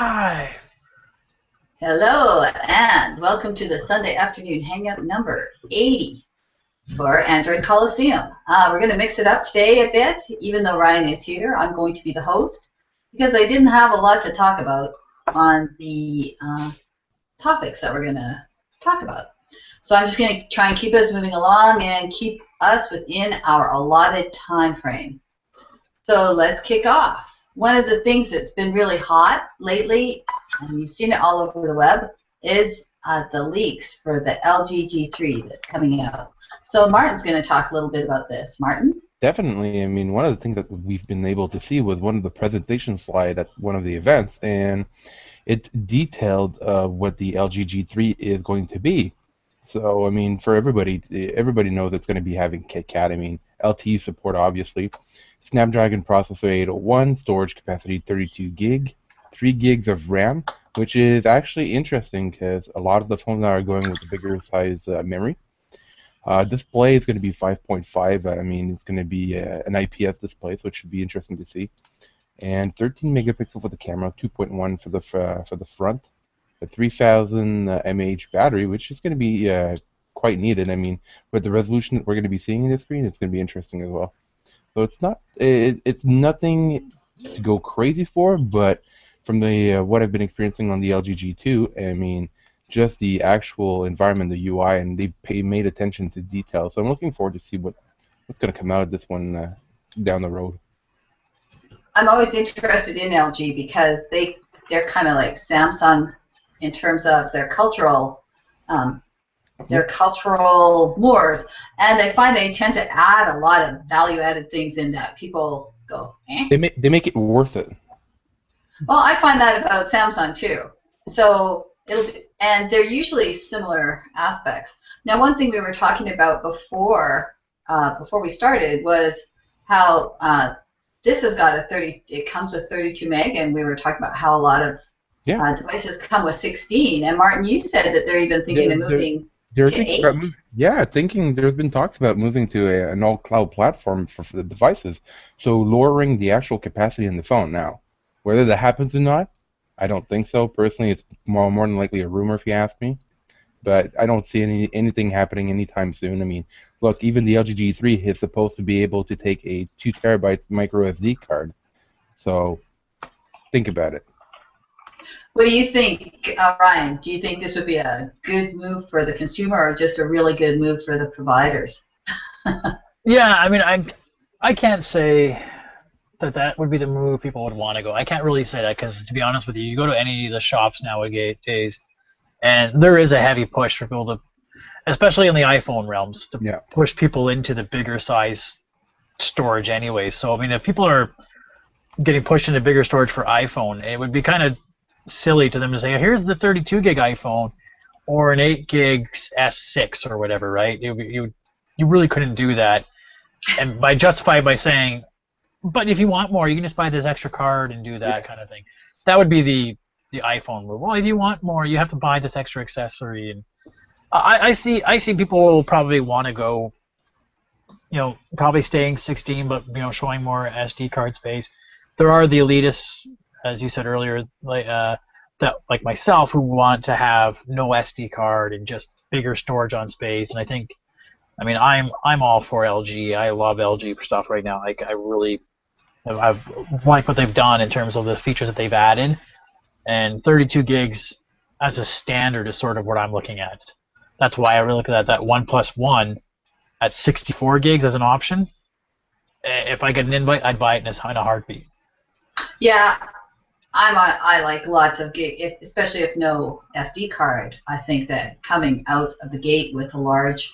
live. Hello, and welcome to the Sunday afternoon hangout number 80 for Android Coliseum. We're going to mix it up today a bit. Even though Ryan is here, I'm going to be the host because I didn't have a lot to talk about on the topics that we're going to talk about. So I'm just going to try and keep us moving along and keep us within our allotted time frame. So let's kick off. One of the things that's been really hot lately, and you've seen it all over the web, is the leaks for the LG G3 that's coming out. So Martin's going to talk a little bit about this. Martin? Definitely. I mean, one of the things that we've been able to see was one of the presentation slides at one of the events, and it detailed what the LG G3 is going to be. So, I mean, for everybody knows it's going to be having KitKat. I mean, LTE support, obviously. Snapdragon processor 801, storage capacity 32 gig, 3 gigs of RAM, which is actually interesting because a lot of the phones now are going with the bigger size memory. Display is going to be 5.5. I mean, it's going to be an IPS display, so it should be interesting to see. And 13 megapixel for the camera, 2.1 for the front, a 3000 mAh battery, which is going to be quite needed. I mean, with the resolution that we're going to be seeing in the screen, it's going to be interesting as well. So it's nothing to go crazy for, but from the what I've been experiencing on the LG G2, I mean, just the actual environment, the UI, and they made attention to detail. So I'm looking forward to see what's going to come out of this one down the road. I'm always interested in LG because they're kind of like Samsung in terms of their cultural moors, and I find they tend to add a lot of value-added things in that people go, eh? They make it worth it. Well, I find that about Samsung too. So and they're usually similar aspects. Now, one thing we were talking about before we started was how this has got it comes with 32 meg, and we were talking about how a lot of devices come with 16. And Martin, you said that they're even thinking of moving. There's been talks about moving to an all-cloud platform for the devices, so lowering the actual capacity in the phone. Now, whether that happens or not, I don't think so. Personally, it's more than likely a rumor if you ask me, but I don't see anything happening anytime soon. I mean, look, even the LG G3 is supposed to be able to take a 2 terabyte micro SD card, so think about it. What do you think, Ryan? Do you think this would be a good move for the consumer or just a really good move for the providers? Yeah, I mean, I can't say that would be the move people would want to go. I can't really say that because, to be honest with you, you go to any of the shops nowadays, and there is a heavy push for people to, especially in the iPhone realms, to push people into the bigger size storage anyway. So, I mean, if people are getting pushed into bigger storage for iPhone, it would be kind of silly to them to say, here's the 32 gig iPhone or an 8 gig S6 or whatever, right? You really couldn't do that, and justify by saying, but if you want more, you can just buy this extra card and do that kind of thing. That would be the iPhone move. Well, if you want more, you have to buy this extra accessory, and I see people will probably want to go, probably staying 16, but showing more SD card space. There are the elitists, as you said earlier, like myself, who want to have no SD card and just bigger storage on space. And I'm all for LG. I love LG stuff right now. Like, I really, I've liked what they've done in terms of the features that they've added. And 32 gigs as a standard is sort of what I'm looking at. That's why I really look at that 1+1 at 64 gigs as an option. If I get an invite, I'd buy it in a heartbeat. Yeah, I like lots of gig, especially if no SD card. I think that coming out of the gate with a large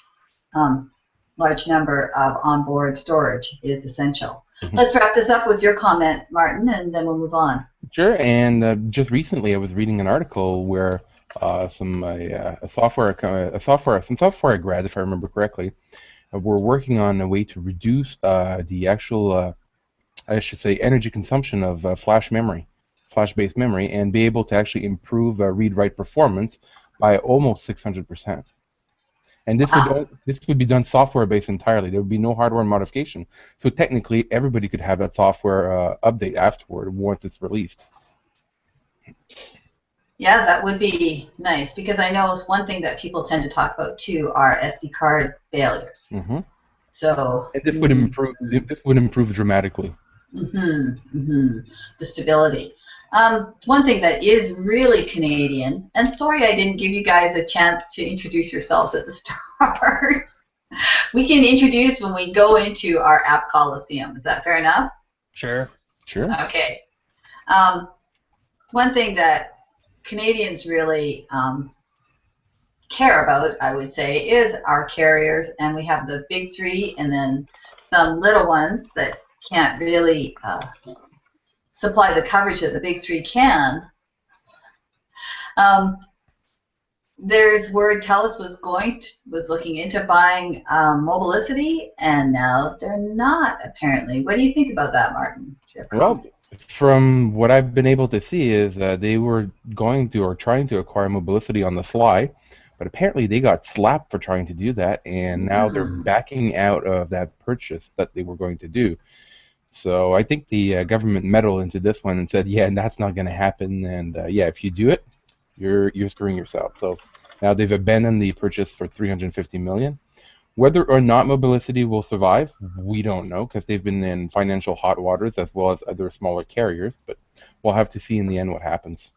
number of onboard storage is essential. Mm-hmm. Let's wrap this up with your comment, Martin, and then we'll move on. Sure. And just recently, I was reading an article where some software grads, if I remember correctly, were working on a way to reduce the actual, I should say, energy consumption of flash-based memory, and be able to actually improve read-write performance by almost 600%. And this would be done software-based entirely. There would be no hardware modification. So technically, everybody could have that software update afterward once it's released. Yeah, that would be nice because I know one thing that people tend to talk about too are SD card failures. Hmm. So, And this would improve. This would improve dramatically. the stability. One thing that is really Canadian, and sorry I didn't give you guys a chance to introduce yourselves at the start. We can introduce when we go into our app Coliseum. Is that fair enough? Sure. Sure. Okay. One thing that Canadians really care about, I would say, is our carriers, and we have the big three and then some little ones that can't really supply the coverage that the big three can. There's word TELUS was looking into buying Mobilicity, and now they're not apparently. What do you think about that, Martin? Do you have Well, comments? from what I've been able to see is they were going to or trying to acquire Mobilicity on the fly, but apparently they got slapped for trying to do that, and now they're backing out of that purchase that they were going to do. So I think the government meddled into this one and said, yeah, that's not going to happen, and yeah, if you do it, you're screwing yourself. So now they've abandoned the purchase for $350 million. Whether or not Mobilicity will survive, we don't know because they've been in financial hot waters as well as other smaller carriers. But we'll have to see in the end what happens.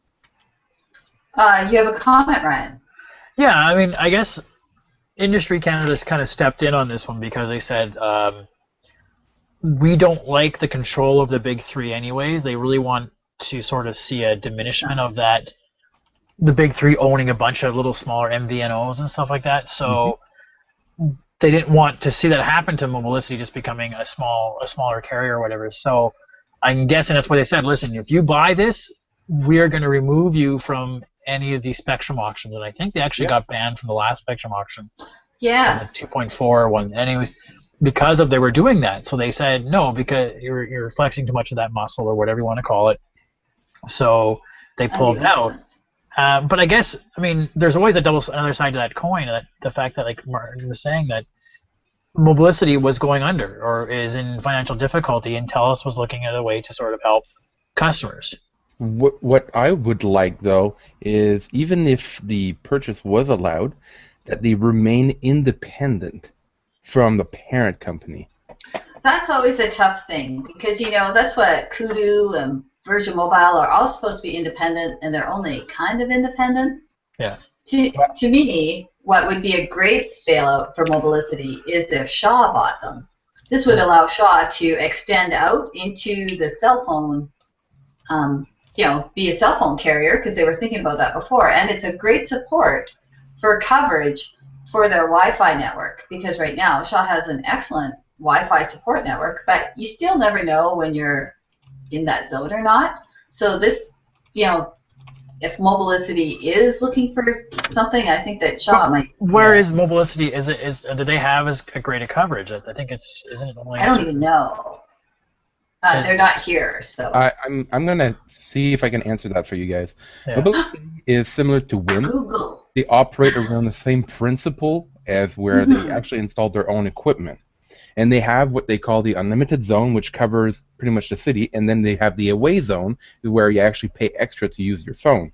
You have a comment, Ryan? Yeah, I mean, I guess Industry Canada's kind of stepped in on this one because they said we don't like the control of the big three anyways. They really want to sort of see a diminishment of that, the big three owning a bunch of little smaller MVNOs and stuff like that. So they didn't want to see that happen to Mobilicity just becoming a smaller carrier or whatever. So I'm guessing that's why they said, listen, if you buy this, we're going to remove you from any of these Spectrum auctions. And I think they actually got banned from the last Spectrum auction. Yes. The 2.4 one. Anyways, because of they were doing that. So they said, no, because you're flexing too much of that muscle or whatever you want to call it. So they pulled out. But I guess, I mean, there's always another side to that coin. That the fact that, like Martin was saying, that Mobilicity was going under or is in financial difficulty, and TELUS was looking at a way to sort of help customers. What I would like, though, is even if the purchase was allowed, that they remain independent from the parent company. That's always a tough thing because, that's what Kudu and Virgin Mobile are all supposed to be independent, and they're only kind of independent. Yeah. To me, what would be a great bailout for Mobilicity is if Shaw bought them. This would allow Shaw to extend out into the cell phone, be a cell phone carrier because they were thinking about that before. And it's a great support for coverage for their Wi-Fi network because right now Shaw has an excellent Wi-Fi support network, but you still never know when you're in that zone or not. So this, if Mobilicity is looking for something, I think that Shaw might. Where is Mobilicity? Do they have as a greater coverage? I think isn't it only? I don't even know. They're not here, so. I'm gonna see if I can answer that for you guys. Yeah. Mobilicity is similar to Wind. Google. They operate around the same principle as where they actually installed their own equipment. And they have what they call the unlimited zone, which covers pretty much the city, and then they have the away zone, where you actually pay extra to use your phone.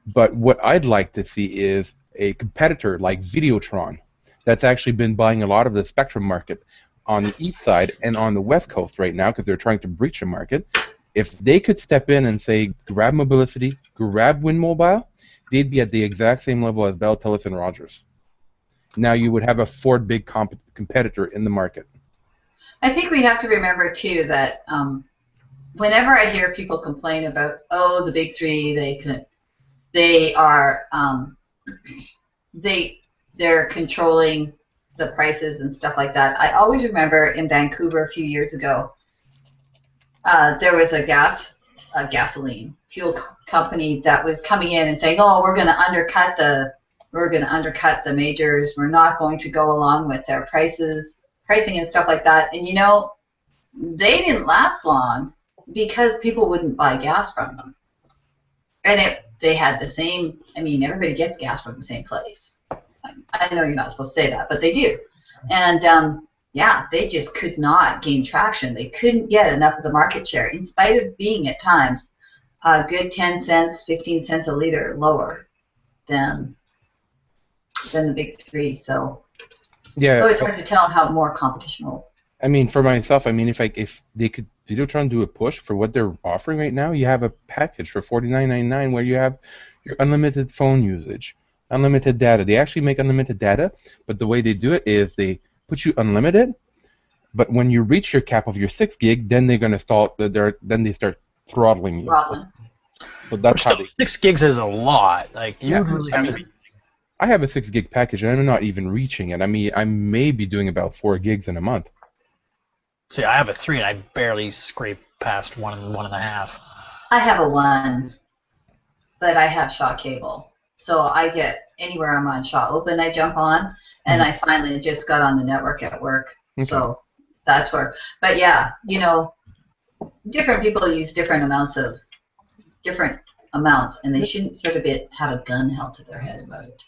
But what I'd like to see is a competitor like Videotron that's actually been buying a lot of the Spectrum market on the east side and on the west coast right now because they're trying to breach the market. If they could step in and say, grab Mobilicity, grab Wind Mobile, they'd be at the exact same level as Bell, TELUS, and Rogers. Now you would have a fourth big competitor in the market. I think we have to remember too that whenever I hear people complain about the big three, they're controlling the prices and stuff like that. I always remember in Vancouver a few years ago, there was a gasoline fuel company that was coming in and saying, "Oh, we're going to undercut the majors. We're not going to go along with their pricing and stuff like that." And they didn't last long because people wouldn't buy gas from them. And they had the same. I mean, everybody gets gas from the same place. I know you're not supposed to say that, but they do. And they just could not gain traction. They couldn't get enough of the market share, in spite of being at times a good 10 cents, 15 cents a liter lower than the big three. So it's Yeah, always hard to tell how more competition will. I mean, for myself, I mean, if they could, Videotron do a push for what they're offering right now, you have a package for $49.99 where you have your unlimited phone usage, unlimited data. They actually make unlimited data, but the way they do it is they put you unlimited, but when you reach your cap of your 6 gig, then they're gonna then they start throttling you. Throttling. So that's Which how still, 6 gigs is a lot. Like you Yeah, would really I have mean, to. I have a 6 gig package and I'm not even reaching it. I mean, I may be doing about 4 gigs in a month. See, I have a 3 and I barely scrape past 1.5. I have a 1, but I have Shaw cable. So I get anywhere I'm on Shaw Open, I jump on, and I finally just got on the network at work. Okay. So that's where. But yeah, you know, different people use different amounts, and they shouldn't sort of have a gun held to their head about it.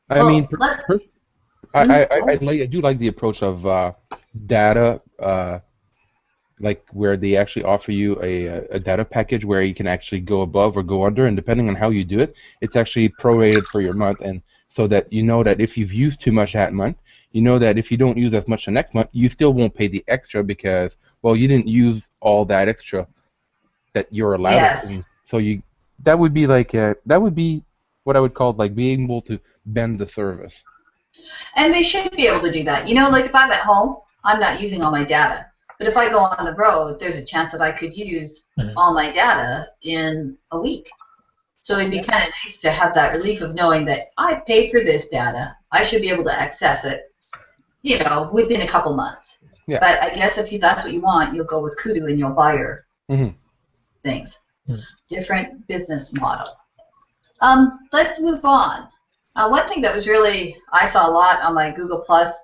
I mean, I do like the approach of data, like where they actually offer you a data package where you can actually go above or go under, and depending on how you do it, it's actually prorated for your month, and so that you know that if you've used too much that month, you know that if you don't use as much the next month, you still won't pay the extra because, well, you didn't use all that extra that you're allowed. Yes. And so that would be like that would be what I would call like being able to bend the service. And they should be able to do that. You know, like if I'm at home, I'm not using all my data. But if I go on the road, there's a chance that I could use all my data in a week. So it'd be kind of nice to have that relief of knowing that I paid for this data. I should be able to access it, you know, within a couple months. Yeah. But I guess if that's what you want, you'll go with Kudu and you'll buy your things. Different business model. Let's move on. One thing that was really, I saw a lot on my Google Plus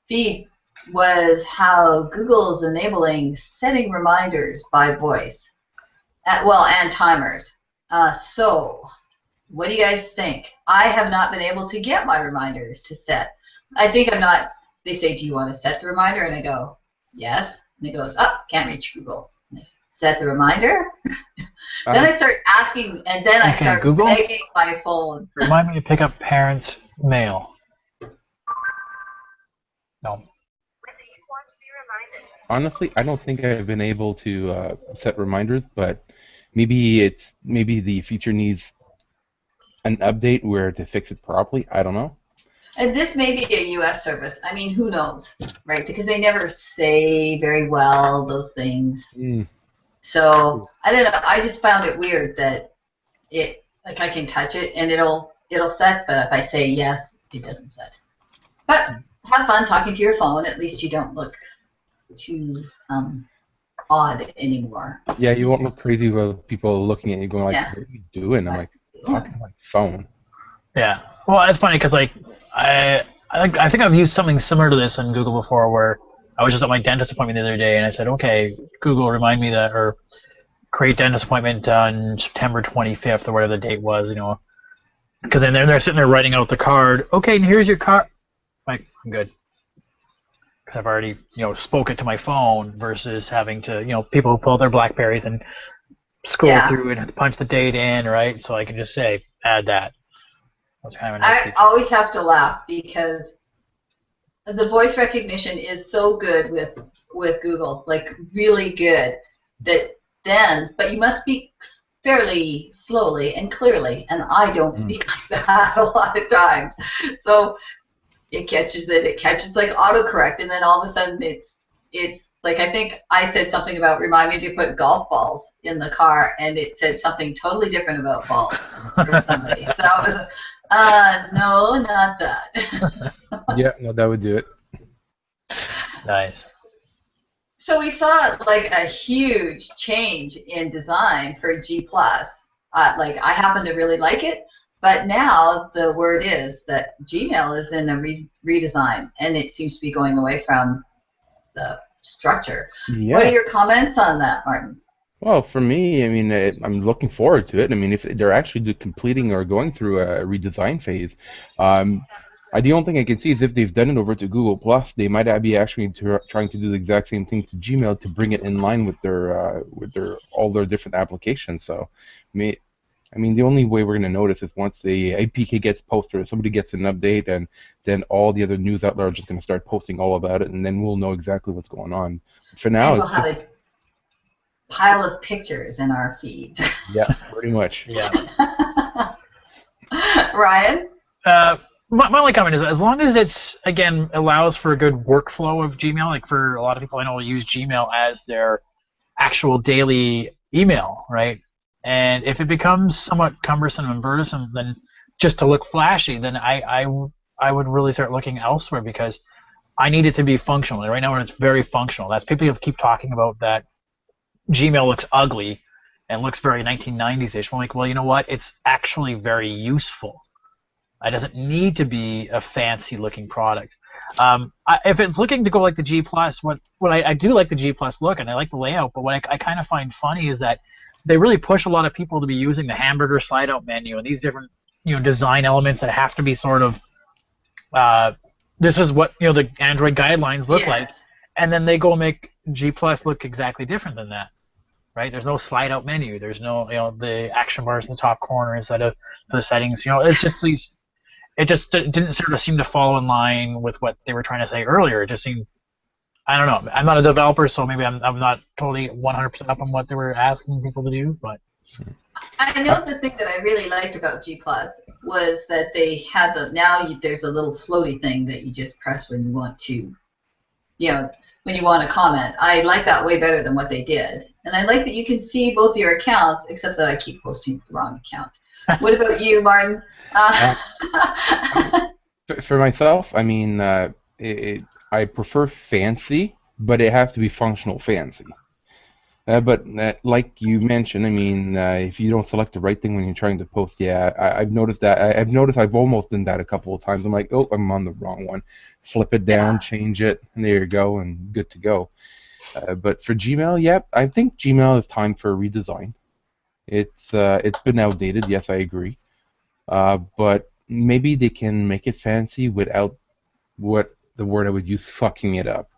feed was how Google is enabling setting reminders by voice, and timers. So, what do you guys think? I have not been able to get my reminders to set. I think I'm not. They say, do you want to set the reminder? And I go, yes. And it goes, oh, can't reach Google. And I set the reminder. Then I start asking, and then I start begging my phone. Remind me to pick up parents' mail. No. Honestly, I don't think I've been able to set reminders, but maybe the feature needs an update where to fix it properly. I don't know. And this may be a U.S. service. I mean, who knows, right? Because they never say very well those things. So I don't know. I just found it weird that I can touch it and it'll set, but if I say yes, it doesn't set. But have fun talking to your phone. At least you don't look too odd anymore. Yeah, you won't look crazy with people looking at you going like, "What are you doing?" I'm like, talking on my phone. Yeah. Well, it's funny because like I think I've used something similar to this in Google before, where I was just at my dentist appointment the other day, and I said, "Okay, Google, remind me that, or create dentist appointment on September 25th or whatever the date was, you know." Because then they're sitting there writing out the card. Okay, and here's your card. Like, I'm good. Because I've already, spoke it to my phone versus having to, people who pull out their BlackBerries and scroll through and punch the date in, right? So I can just say, add that. That's kind of a nice feature. always have to laugh because the voice recognition is so good with Google, like really good, but you must speak fairly slowly and clearly, and I don't speak like that a lot of times. So it catches like autocorrect, and then all of a sudden it's like, I think I said something about remind me to put golf balls in the car, and it said something totally different about balls for somebody. So I was no, not that. Yeah, no, that would do it. Nice. So we saw like a huge change in design for G+. Like, I happen to really like it, but now the word is that Gmail is in a redesign, and it seems to be going away from the structure. Yeah. What are your comments on that, Martin? Well, for me, I mean, I'm looking forward to it. I mean, if they're actually completing or going through a redesign phase, The only thing I can see is if they've done it over to Google Plus, they might be actually trying to do the exact same thing to Gmail to bring it in line with their all their different applications. So, I mean, the only way we're going to notice is once the APK gets posted or somebody gets an update, and then all the other news outlets are just going to start posting all about it, and then we'll know exactly what's going on. For now, And we'll have a pile of pictures in our feeds. Yeah, pretty much. Yeah. Ryan? My only comment is, as long as it's, again, allows for a good workflow of Gmail, like for a lot of people I know use Gmail as their actual daily email, right? And if it becomes somewhat cumbersome and burdensome, then just to look flashy, then I would really start looking elsewhere, because I need it to be functional. Right now, it's very functional. That's people keep talking about that Gmail looks ugly and looks very 1990s-ish. I'm like, well, you know what? It's actually very useful. It doesn't need to be a fancy-looking product. If it's looking to go like the G+, what I do like the G+ look, and I like the layout, but what I kind of find funny is that they really push a lot of people to be using the hamburger slide-out menu and these different design elements that have to be sort of this is what the Android guidelines look like, and then they go make G+ look exactly different than that. Right? There's no slide-out menu. There's no the action bars in the top corner instead of the settings. It's just these. It just didn't sort of seem to follow in line with what they were trying to say earlier. It just seemed, I don't know. I'm not a developer, so maybe I'm not totally 100% up on what they were asking people to do, but. I know the thing that I really liked about G+ was that they had there's a little floaty thing that you just press when you want to, when you want to comment. I like that way better than what they did. And I like that you can see both your accounts, except that I keep posting the wrong account. What about you, Martin? For myself, I mean, I prefer fancy, but it has to be functional fancy. But like you mentioned, I mean, if you don't select the right thing when you're trying to post, I've noticed that. I've noticed I've almost done that a couple of times. I'm like, oh, I'm on the wrong one. Flip it down, change it, and there you go, and good to go. But for Gmail, I think Gmail is time for a redesign. It's been outdated. Yes, I agree. But maybe they can make it fancy without what the word I would use, fucking it up.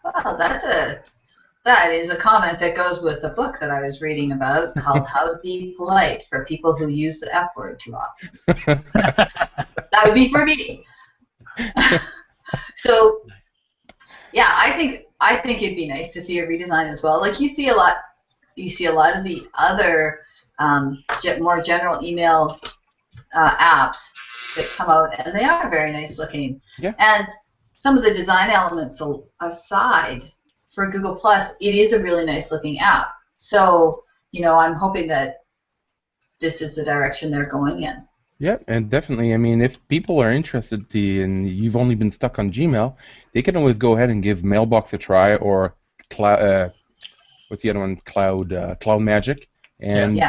Well, that is a comment that goes with the book that I was reading about called How to Be Polite for People Who Use the F Word Too Often. That would be for me. So, yeah, I think it'd be nice to see a redesign as well. Like you see a lot of the other more general email apps that come out, and they are very nice looking. Yeah. And some of the design elements aside, for Google Plus, it is a really nice looking app. So, I'm hoping that this is the direction they're going in. Yeah, and definitely. I mean, if people are interested and you've only been stuck on Gmail, they can always go ahead and give Mailbox a try, or what's the other one? Cloud Magic. And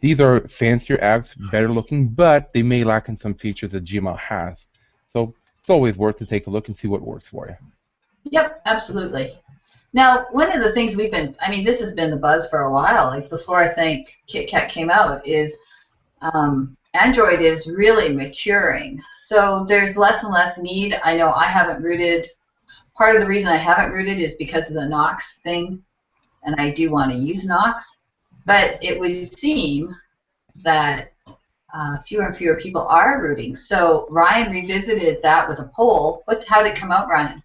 these are fancier apps, better looking, but they may lack in some features that Gmail has. So it's always worth to take a look and see what works for you. Yep, absolutely. Now, one of the things this has been the buzz for a while, like before I think KitKat came out, is Android is really maturing. So there's less and less need. I know I haven't rooted. Part of the reason I haven't rooted is because of the Knox thing, and I do want to use Knox. But it would seem that fewer and fewer people are rooting. So Ryan revisited that with a poll. How did it come out, Ryan?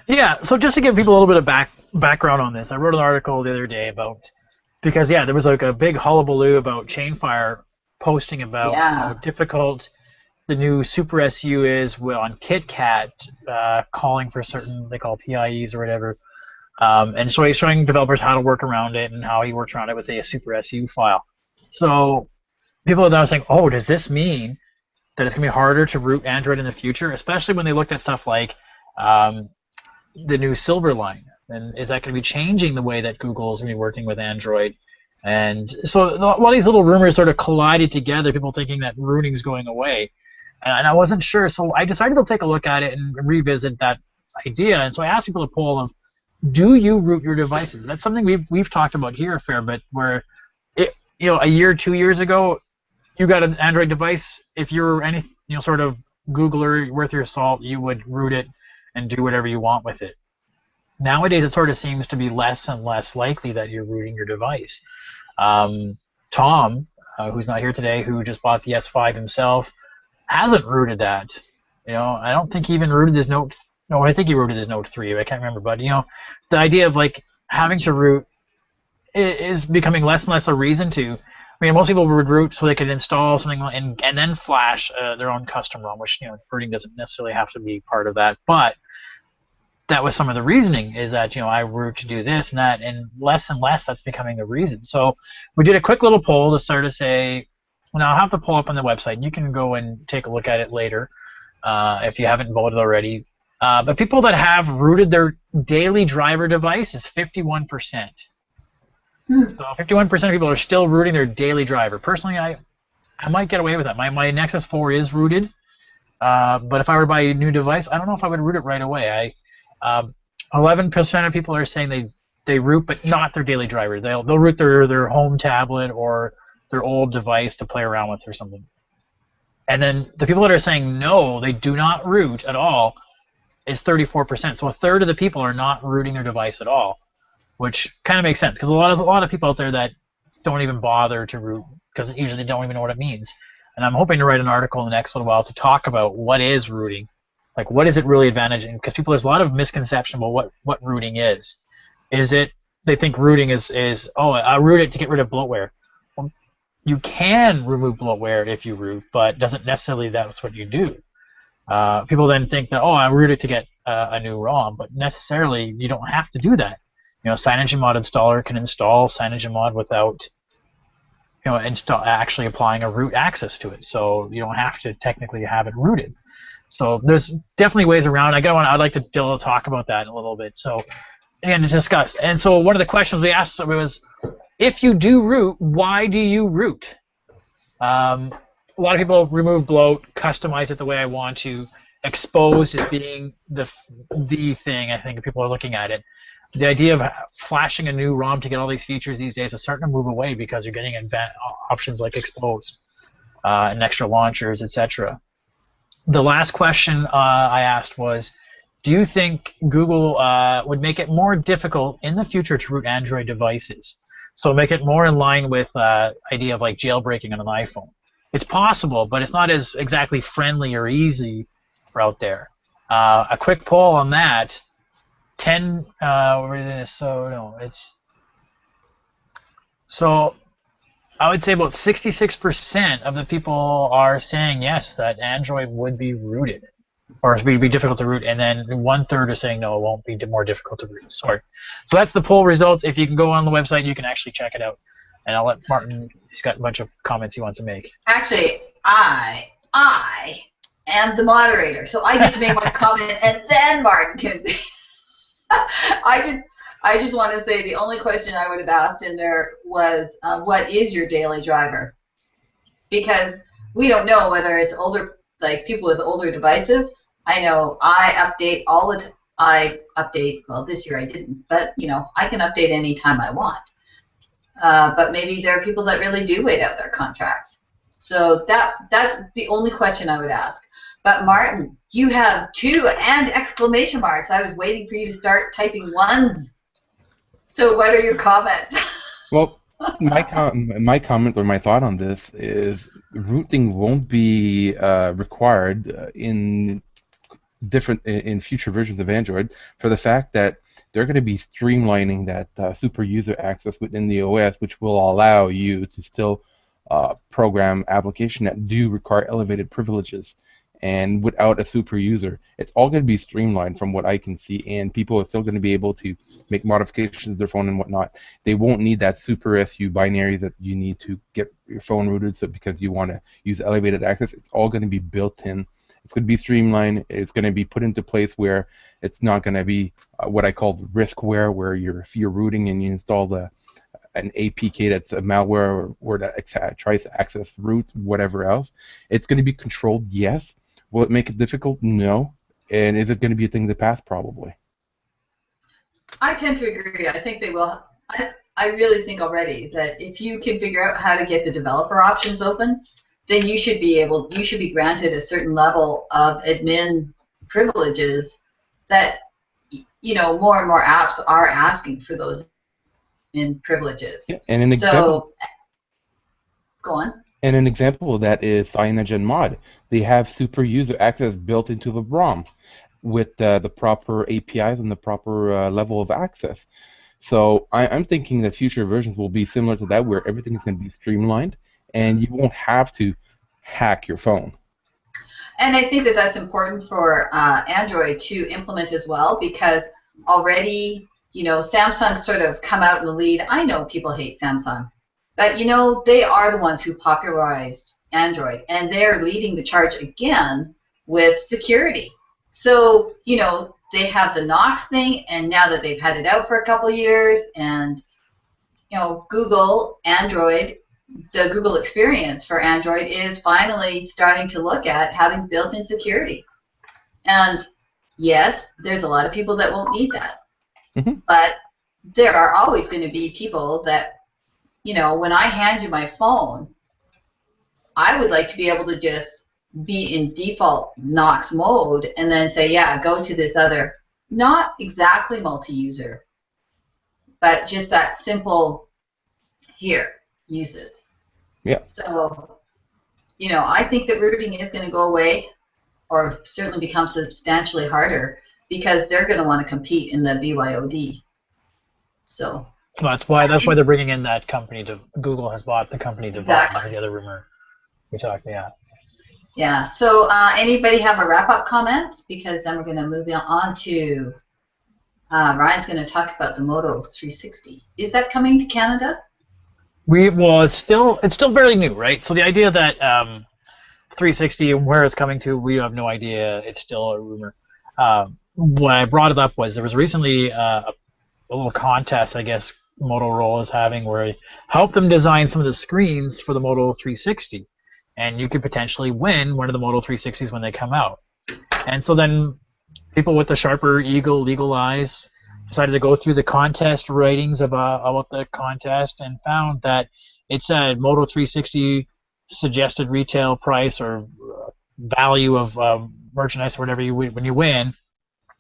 Yeah, so just to give people a little bit of background on this, I wrote an article the other day because there was like a big hullabaloo about Chainfire posting about how difficult the new Super SU is on KitKat, calling for certain, they call PIEs or whatever. And so he's showing developers how to work around it and how he works around it with a Super SU file. So people are now saying, oh, does this mean that it's going to be harder to root Android in the future, especially when they looked at stuff like the new Silver line? And is that going to be changing the way that Google is going to be working with Android? And so a lot of these little rumors sort of collided together, people thinking that rooting is going away. And I wasn't sure, so I decided to take a look at it and revisit that idea. And so I asked people to poll of, do you root your devices? That's something we've talked about here a fair bit, where a year, 2 years ago, you got an Android device. If you're sort of Googler worth your salt, you would root it and do whatever you want with it. Nowadays, it sort of seems to be less and less likely that you're rooting your device. Tom, who's not here today, who just bought the S5 himself, hasn't rooted that. I don't think he even rooted his Note. No, I think he rooted his Note 3. I can't remember, but the idea of like having to root is becoming less and less a reason to. I mean, most people would root so they could install something and then flash their own custom ROM, which rooting doesn't necessarily have to be part of that, but that was some of the reasoning, is that I root to do this and that, and less that's becoming the reason. So we did a quick little poll to sort of say, now I'll have the poll up on the website, and you can go and take a look at it later if you haven't voted already. But people that have rooted their daily driver device is 51%. So 51% of people are still rooting their daily driver. Personally, I might get away with that. My Nexus 4 is rooted, but if I were to buy a new device, I don't know if I would root it right away. 11% of people are saying they root, but not their daily driver. They'll root their home tablet or their old device to play around with or something. And then the people that are saying no, they do not root at all, is 34%. So a third of the people are not rooting their device at all, which kind of makes sense, because a lot of people out there that don't even bother to root because usually they don't even know what it means. And I'm hoping to write an article in the next little while to talk about what is rooting. Like, what is it really advantaging? Because there's a lot of misconception about what rooting is. They think rooting is I root it to get rid of bloatware. Well, you can remove bloatware if you root, but doesn't necessarily that's what you do. People then think that, I root it to get a new ROM, but necessarily you don't have to do that. CyanogenMod installer can install CyanogenMod without actually applying a root access to it, so you don't have to technically have it rooted. So there's definitely ways around. I'd like to talk about that in a little bit. So again, to discuss. And so one of the questions we asked was, if you do root, why do you root? A lot of people remove bloat, customize it the way I want to. Exposed as being the thing. I think people are looking at it. The idea of flashing a new ROM to get all these features these days is starting to move away because you're getting options like exposed and extra launchers, etc. The last question I asked was, do you think Google would make it more difficult in the future to root Android devices? So make it more in line with idea of like jailbreaking on an iPhone. It's possible, but it's not as exactly friendly or easy out there. A quick poll on that. So I would say about 66% of the people are saying yes, that Android would be rooted, or it would be difficult to root, and then 1/3 are saying no, it won't be more difficult to root. Sorry. So that's the poll results. If you can go on the website, you can actually check it out. And I'll let Martin, he's got a bunch of comments he wants to make. Actually, I am the moderator, so I get to make my comment, and then Martin can say. I just want to say the only question I would have asked in there was, what is your daily driver? Because we don't know whether it's older, like people with older devices. I know I update all the well, this year I didn't, but I can update any time I want. But maybe there are people that really do wait out their contracts. So that's the only question I would ask. But Martin, you have 2 and exclamation marks. I was waiting for you to start typing ones. So what are your comments? Well, my comment or my thought on this is rooting won't be required in future versions of Android, for the fact that they're going to be streamlining that super user access within the OS, which will allow you to still program applications that do require elevated privileges. And without a super user, it's all going to be streamlined from what I can see, and people are still going to be able to make modifications to their phone and whatnot. They won't need that super SU binary that you need to get your phone rooted, so because you want to use elevated access. It's all going to be built in. It's going to be streamlined. It's going to be put into place where it's not going to be what I call riskware, where if you're rooting and you install an APK that's a malware or that tries to access root, whatever else. It's going to be controlled, yes. Will it make it difficult? No. And is it going to be a thing of the past? Probably. I tend to agree. I think they will. I really think already that if you can figure out how to get the developer options open, then you should be granted a certain level of admin privileges that, more and more apps are asking for those admin privileges. Yeah, and an example. Go on. And an example of that is CyanogenMod. They have super user access built into the ROM with the proper APIs and the proper level of access. So I'm thinking that future versions will be similar to that, where everything is going to be streamlined, and you won't have to hack your phone. And I think that that's important for Android to implement as well, because already, Samsung's sort of come out in the lead. I know people hate Samsung, but, they are the ones who popularized Android, and they're leading the charge again with security. So, they have the Knox thing, and now that they've had it out for a couple of years, and, Google, Android, the Google experience for Android is finally starting to look at having built-in security. And yes, there's a lot of people that won't need that. Mm-hmm. But there are always going to be people that, when I hand you my phone, I would like to be able to just be in default Knox mode and then say, yeah, go to this other, not exactly multi-user, but just that simple, here, use this. Yeah. So, I think that rooting is going to go away, or certainly become substantially harder, because they're going to want to compete in the BYOD. So. Well, that's why they're bringing in that company. Google has bought the company to buy. That's the other rumor we talked about. Yeah. So, anybody have a wrap-up comment? Because then we're going to move on to Ryan's going to talk about the Moto 360. Is that coming to Canada? It's still fairly new, right? So the idea that 360 and where it's coming to, we have no idea. It's still a rumor. When I brought it up was there was recently a little contest, I guess, Motorola is having, where I helped them design some of the screens for the Moto 360, and you could potentially win one of the Moto 360s when they come out. And so then people with the sharper eagle eyes decided to go through the contest ratings about the contest and found that it said Moto 360 suggested retail price or value of merchandise or whatever when you win,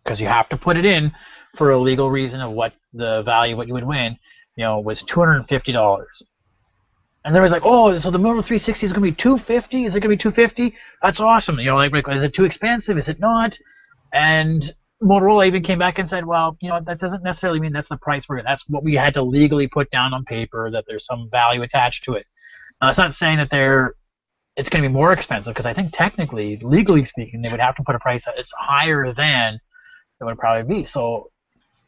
because you have to put it in for a legal reason of what the value, what you would win, was $250. And there was like, oh, so the Moto 360 is going to be $250? Is it going to be $250? That's awesome. Is it too expensive? Is it not? And Motorola even came back and said, well, that doesn't necessarily mean that's the price we're getting. That's what we had to legally put down on paper, that there's some value attached to it. Now, it's not saying that it's going to be more expensive, because I think technically, legally speaking, they would have to put a price that's higher than it would probably be. So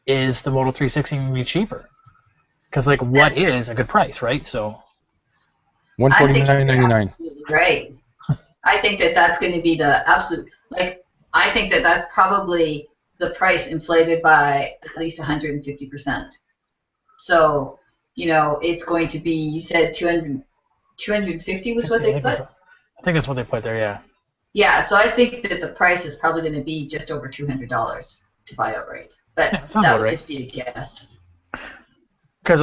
is the Moto 360 going to be cheaper? Because, what is a good price, right? So $149.99. Right. I think that that's going to be the absolute, I think that that's probably the price inflated by at least 150%. So, it's going to be, you said 250 was what they put? I think that's what they put there, yeah. Yeah, so I think that the price is probably going to be just over $200 to buy outright. But that would just be a guess. Because,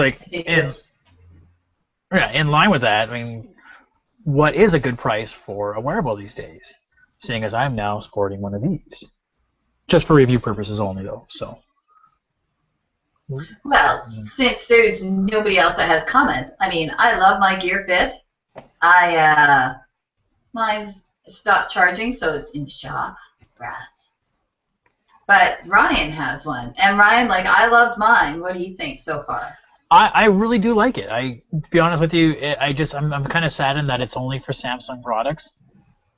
in line with that, what is a good price for a wearable these days? Seeing as I'm now sporting one of these. Just for review purposes only, though, so. Well, since there's nobody else that has comments, I love my Gear Fit. Mine's stopped charging, so it's in the shop. Rats. But Ryan has one. And Ryan, I loved mine. What do you think so far? I really do like it. To be honest with you, I'm kind of saddened that it's only for Samsung products.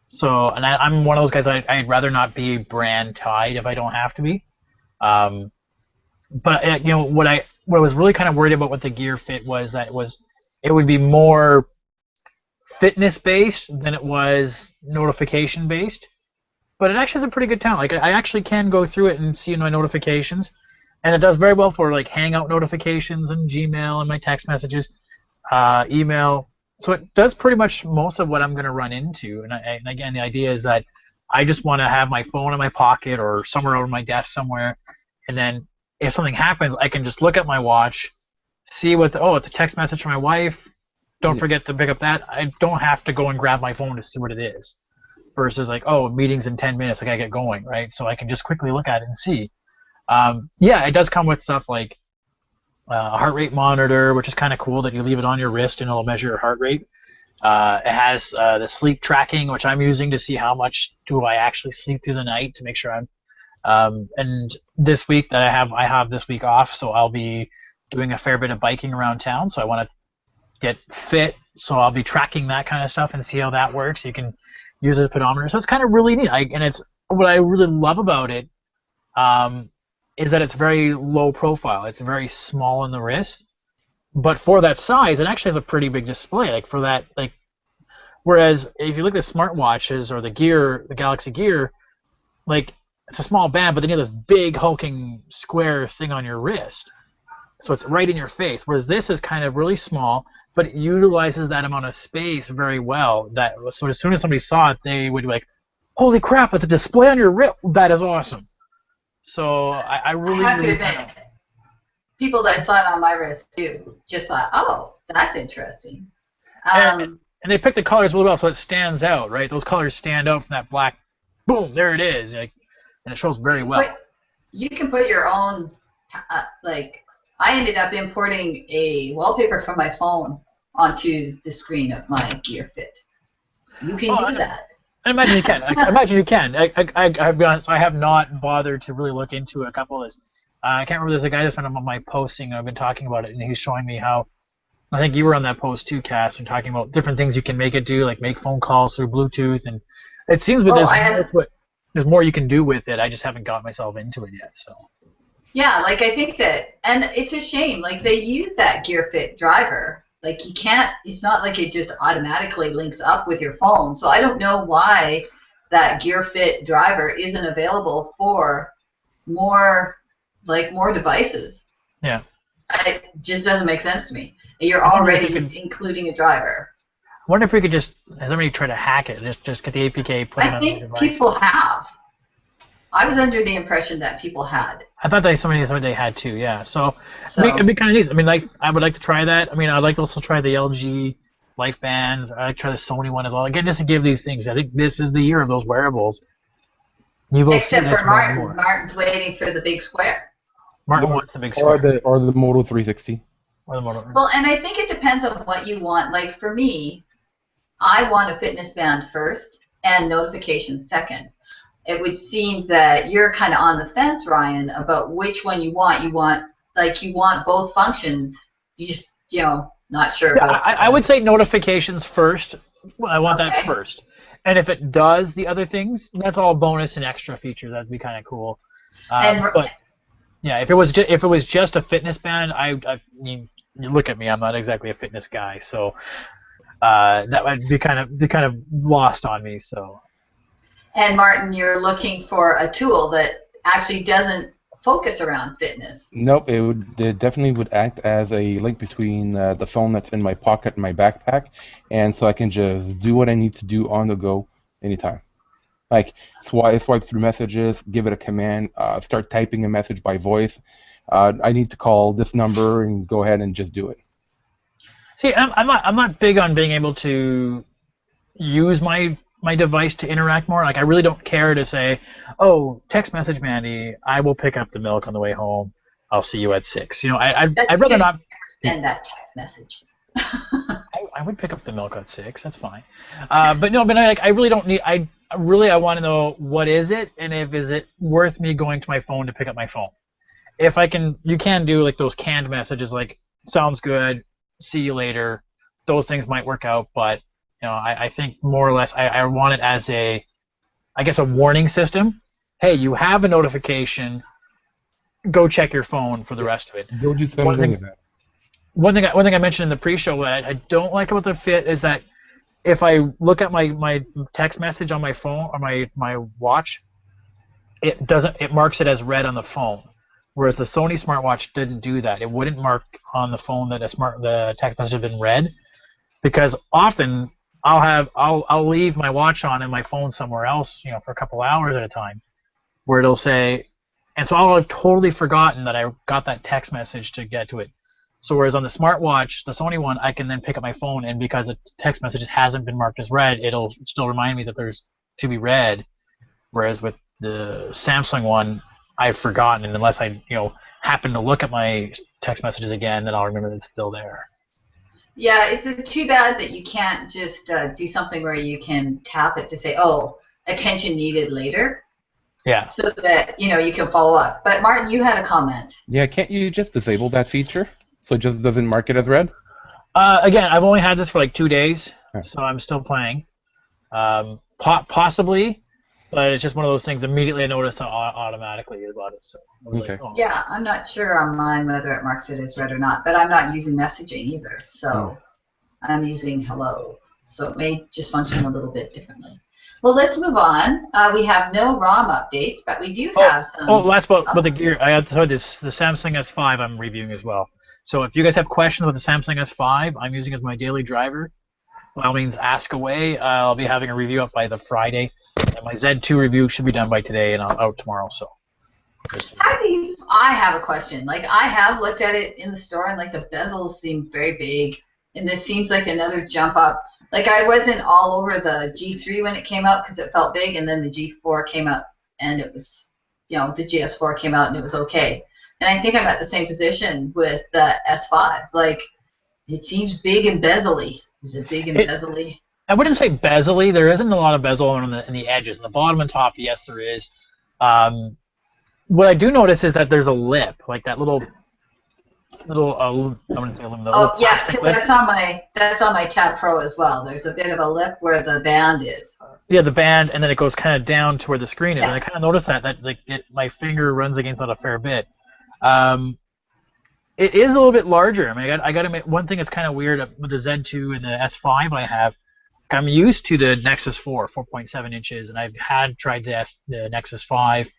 So, and I'm one of those guys. I'd rather not be brand tied if I don't have to be. But what I was really kind of worried about with the Gear Fit was that it would be more fitness based than it was notification based. But it actually has a pretty good talent. I actually can go through it and see my notifications, and it does very well for Hangout notifications and Gmail and my text messages, email. So it does pretty much most of what I'm going to run into. And again, the idea is that I just want to have my phone in my pocket or somewhere over my desk somewhere, and then if something happens, I can just look at my watch, see it's a text message from my wife, don't forget to pick up that. I don't have to go and grab my phone to see what it is. Versus like, oh, meeting's in 10 minutes, I gotta get going, right? So I can just quickly look at it and see. Yeah, it does come with stuff like a heart rate monitor, which is kind of cool that you leave it on your wrist and it'll measure your heart rate. It has the sleep tracking, which I'm using to see how much do I actually sleep through the night to make sure I'm. And this week that I have this week off, so I'll be doing a fair bit of biking around town. So I want to get fit, so I'll be tracking that kind of stuff and see how that works. You can use a pedometer, so it's kind of really neat. And it's what I really love about it is that it's very low profile. It's very small in the wrist, but for that size, it actually has a pretty big display. Like for that, like whereas if you look at the smartwatches or the Gear, the Galaxy Gear, like it's a small band, but then you have this big hulking square thing on your wrist. So it's right in your face. Whereas this is kind of really small, but it utilizes that amount of space very well. So as soon as somebody saw it, they would be like, "Holy crap! It's a display on your wrist. That is awesome." So I really I have to admit, people that saw it on my wrist too just thought, "Oh, that's interesting." And they picked the colors really well, so it stands out, right? Those colors stand out from that black. Boom! There it is. Like, and it shows very well. You can put your own like. I ended up importing a wallpaper from my phone onto the screen of my Gear Fit. You can do that. I imagine you can. I imagine you can. I'll be honest, I have not bothered to really look into a couple of this. I can't remember. There's a guy that's been on my posting. I've been talking about it, and he's showing me how. I think you were on that post too, Cass, and talking about different things you can make it do, like make phone calls through Bluetooth, and it seems there's more you can do with it. I just haven't got myself into it yet, so. Yeah, like I think that, and it's a shame, like they use that Gear Fit driver. Like you can't, it's not like it just automatically links up with your phone. So I don't know why that Gear Fit driver isn't available for more devices. Yeah. It just doesn't make sense to me. You're already including a driver. I wonder if we could just, has somebody tried to hack it, just get the APK, put it on the device? I think people have. I was under the impression that people had. I thought somebody they had too, yeah. So it'd be kind of neat. I mean, like I would like to try that. I mean, I'd like to also try the LG Life Band. I'd like to try the Sony one as well. Again, just to give these things. I think this is the year of those wearables. You will Except see this for Martin. more. Martin's waiting for the big square. Martin wants the big square. Or the Moto 360. Well, and I think it depends on what you want. Like for me, I want a fitness band first and notifications second. It would seem that you're kind of on the fence, Ryan, about which one you want. You want both functions. You just, not sure about. I would say notifications first. I want that first. And if it does the other things, that's all bonus and extra features. That'd be kind of cool. But yeah, if it was just a fitness band, I mean, you look at me. I'm not exactly a fitness guy, so that would be kind of lost on me. So. And Martin, you're looking for a tool that actually doesn't focus around fitness. Nope, it definitely would act as a link between the phone that's in my pocket and my backpack, and so I can just do what I need to do on the go anytime. Like swipe through messages, give it a command, start typing a message by voice. I need to call this number and go ahead and just do it. See, I'm not big on being able to use my device to interact more. Like I really don't care to say, "Oh, text message Mandy, I will pick up the milk on the way home. I'll see you at 6." I'd rather not send that text message. I would pick up the milk at 6. That's fine. But no, I really don't need. I want to know what is it, and is it worth me going to my phone to pick up my phone? If I can, you can do like those canned messages, like sounds good, see you later. Those things might work out, but I think more or less I want it as a warning system. Hey, you have a notification. Go check your phone for the rest of it. Go do something about it. One thing I mentioned in the pre-show that I don't like about the Fit is that if I look at my text message on my phone or my watch, it marks it as read on the phone. Whereas the Sony smartwatch didn't do that. It wouldn't mark on the phone that the text message had been read, because often I'll leave my watch on and my phone somewhere else, for a couple hours at a time, where it'll say, and so I'll have totally forgotten that I got that text message to get to it. So whereas on the smartwatch, the Sony one, I can then pick up my phone, and because a text message hasn't been marked as read, it'll still remind me that there's to be read. Whereas with the Samsung one, I've forgotten, and unless I happen to look at my text messages again, then I'll remember that it's still there. Yeah, it's too bad that you can't just do something where you can tap it to say, "Oh, attention needed later." Yeah. So that you can follow up. But Martin, you had a comment. Yeah, can't you just disable that feature so it just doesn't mark it as read? Again, I've only had this for like 2 days, Huh. so I'm still playing. Possibly, but it's just one of those things. Immediately, I noticed automatically about it. So I was Okay. like, oh. Yeah, I'm not sure on mine whether it marks it as read or not, but I'm not using messaging either. So I'm using hello. So it may just function a little bit differently. Well, let's move on. We have no ROM updates, but we do have some. Last about the gear. I had the Samsung S5 I'm reviewing as well. So if you guys have questions about the Samsung S5, I'm using as my daily driver. By all means, ask away. I'll be having a review up by the Friday, and my Z2 review should be done by today and out tomorrow. So. I have a question. Like, I have looked at it in the store, and like the bezels seem very big, and this seems like another jump up. Like, I wasn't all over the G3 when it came out because it felt big, and then the G4 came out, and it was, the GS4 came out, and it was okay. And I think I'm at the same position with the S5. Like, it seems big and bezel-y. Is it big and bezel-y? I wouldn't say bezel-y. There isn't a lot of bezel on the edges. On the bottom and top, yes, there is. What I do notice is that there's a lip, like that little I wouldn't say aluminum. Oh yeah, because that's on my Tab Pro as well. There's a bit of a lip where the band is. Yeah, the band, and then it goes kind of down to where the screen is, Yeah. and I kind of noticed that like my finger runs against that a fair bit. It is a little bit larger. I mean, I got to admit, one thing that's kind of weird with the Z2 and the S5 I have. I'm used to the Nexus 4, 4.7 inches, and I've tried the Nexus 5.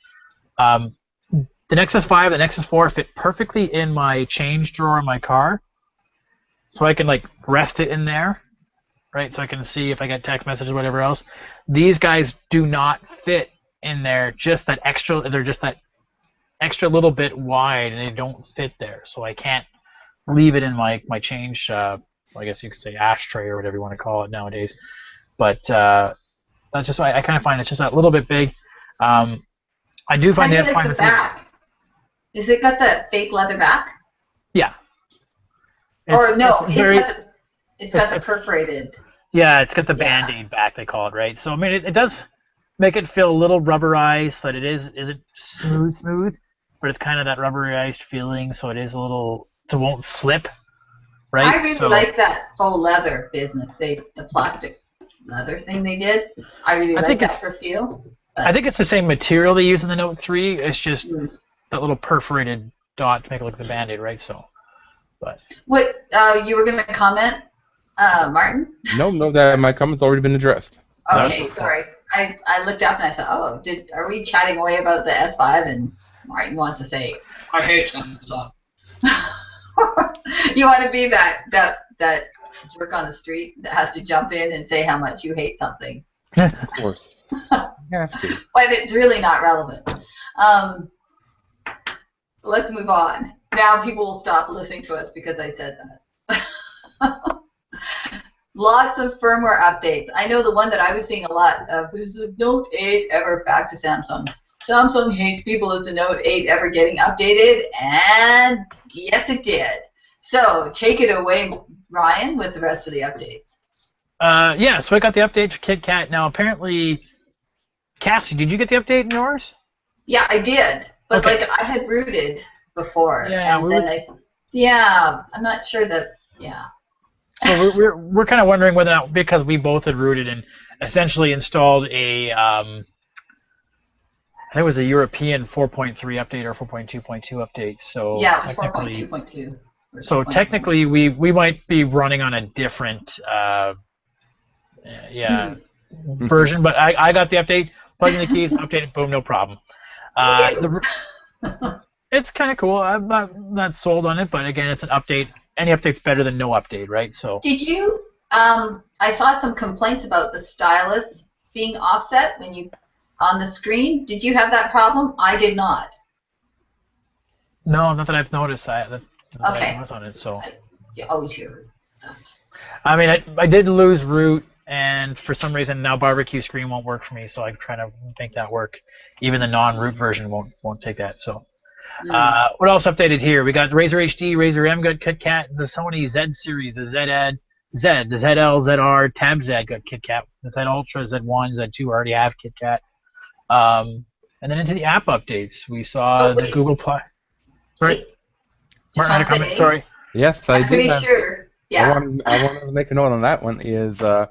The Nexus 5 and the Nexus 4 fit perfectly in my change drawer in my car, so I can like rest it in there, right? So I can see if I get text messages or whatever else. These guys do not fit in there. They're just that extra little bit wide, and they don't fit there. So I can't leave it in my change. I guess you could say ashtray or whatever you want to call it nowadays. But that's just why I kind of find it's just a little bit big. I do find the S5 back. Is it got the fake leather back? Yeah. It's got the perforated. Yeah, it's got the Band-Aid back, they call it, right? So I mean, it does make it feel a little rubberized, but it isn't smooth, but it's kind of that rubberized feeling, so it is a little, so it won't slip, right? I really like that faux leather business. The plastic leather thing they did. I really like that for feel. I think it's the same material they use in the Note 3. It's just that little perforated dot to make it look like the Band-Aid, right? So, but what you were going to comment, Martin? No, that my comment's already been addressed. Okay, sorry. I looked up and I thought, are we chatting away about the S5? And Martin wants to say, I hate Samsung. You want to be that jerk on the street that has to jump in and say how much you hate something. Of course. You have to. But it's really not relevant. Let's move on. Now people will stop listening to us because I said that. Lots of firmware updates. I know the one that I was seeing a lot of is the Note 8 ever back to Samsung. Samsung hates people as the Note 8 ever getting updated, and yes, it did. So take it away, Ryan, with the rest of the updates. So I got the update for KitKat. Now, apparently, Cassie, did you get the update in yours? Yeah, I did. But, Okay. I had rooted before. Yeah, I'm not sure that, So we're kind of wondering whether or not, because we both had rooted and essentially installed a, I think it was a European 4.3 update or 4.2.2 update. So yeah, it was 4.2.2. So technically, we might be running on a different version, but I got the update, plugged in the keys, updated, boom, no problem. It's kind of cool. I'm not sold on it, but again, it's an update. Any update's better than no update, right? So. Did you? I saw some complaints about the stylus being offset when you on the screen. Did you have that problem? I did not. No, not that I've noticed. Okay. on it. So You always hear that. I mean, I did lose root, and for some reason now barbecue screen won't work for me. So I'm trying to make that work. Even the non-root version won't take that. So what else updated here? We got Razer HD, Razer M got KitKat, the Sony Z series, the the ZL, ZR, Tab Z got KitKat, the Z Ultra, Z1, Z2 already have KitKat. And then into the app updates, we saw the Google Play. Sorry, Wait, Martin had a comment. Sorry. Yes, I I'm did. pretty sure. Yeah. I wanted to make a note on that one. Is the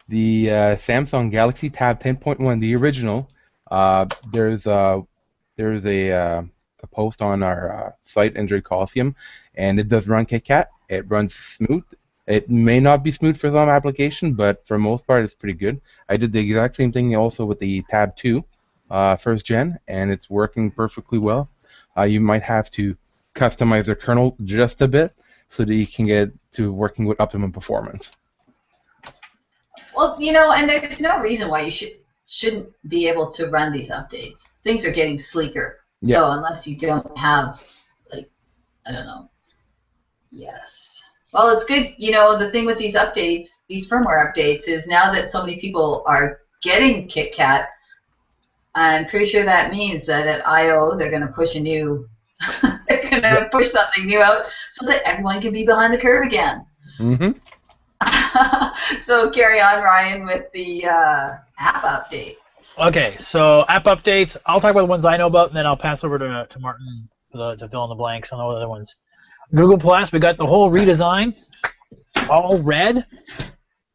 Samsung Galaxy Tab 10.1, the original? There's a post on our site, Android Coliseum, and it does run KitKat. It runs smooth. It may not be smooth for some application, but for most part, it's pretty good. I did the exact same thing also with the Tab 2 first gen, and it's working perfectly well. You might have to customize the kernel just a bit so that you can get to working with optimum performance. Well, and there's no reason why you shouldn't be able to run these updates. Things are getting sleeker. Yeah. So unless you don't have, like, I don't know. Yes. Well, it's good. The thing with these updates, these firmware updates, is now that so many people are getting KitKat, I'm pretty sure that means that at I/O they're going to push they're going to push something new out so that everyone can be behind the curve again. Mm-hmm. So carry on, Ryan, with the app update. Okay, so app updates. I'll talk about the ones I know about, and then I'll pass over to Martin to fill in the blanks on the other ones. Google Plus, we got the whole redesign, all red.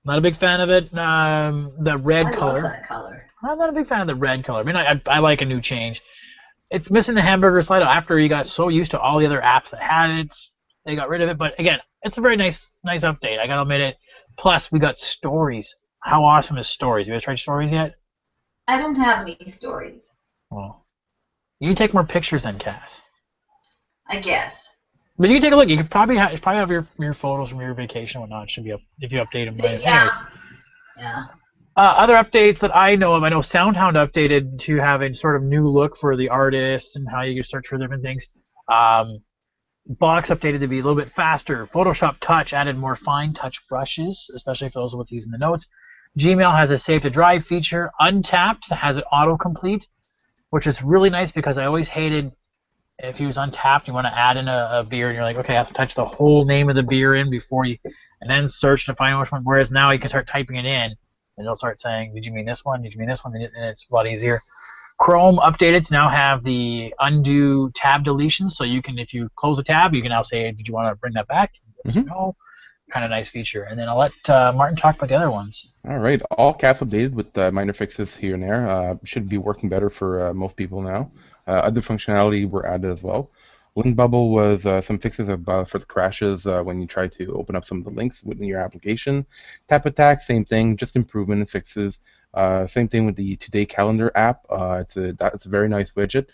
Not a big fan of it. The red color. I love that color. I'm not a big fan of the red color. I mean, I like a new change. It's missing the hamburger slide after you got so used to all the other apps that had it. They got rid of it, but again, it's a very nice update. I gotta admit it. Plus, we got stories. How awesome is stories? You guys tried stories yet? I don't have any stories. Well, you can take more pictures than Cass. I guess. But you can take a look. You could probably have your photos from your vacation and whatnot. It should be up if you update them. Yeah. Anyway. Yeah. Other updates that I know of, I know SoundHound updated to have a sort of new look for the artists and how you can search for different things. Box updated to be a little bit faster. Photoshop Touch added more fine touch brushes, especially for those with using the notes. Gmail has a save to drive feature. Untapped has it autocomplete, which is really nice because I always hated if you was untapped, you want to add in a beer, and you're like, okay, I have to touch the whole name of the beer in before you, and then search to find which one. Whereas now you can start typing it in, and it'll start saying, did you mean this one? Did you mean this one? And it's a lot easier. Chrome updated to now have the undo tab deletion, so you can, if you close a tab, you can now say, did you want to bring that back? Yes or no. Kind of nice feature. And then I'll let Martin talk about the other ones. All right, all caps updated with minor fixes here and there. Should be working better for most people now. Other functionality were added as well. Link bubble was some fixes for the crashes when you try to open up some of the links within your application. Tap attack, same thing, just improvement and fixes. Same thing with the Today Calendar app. It's a very nice widget.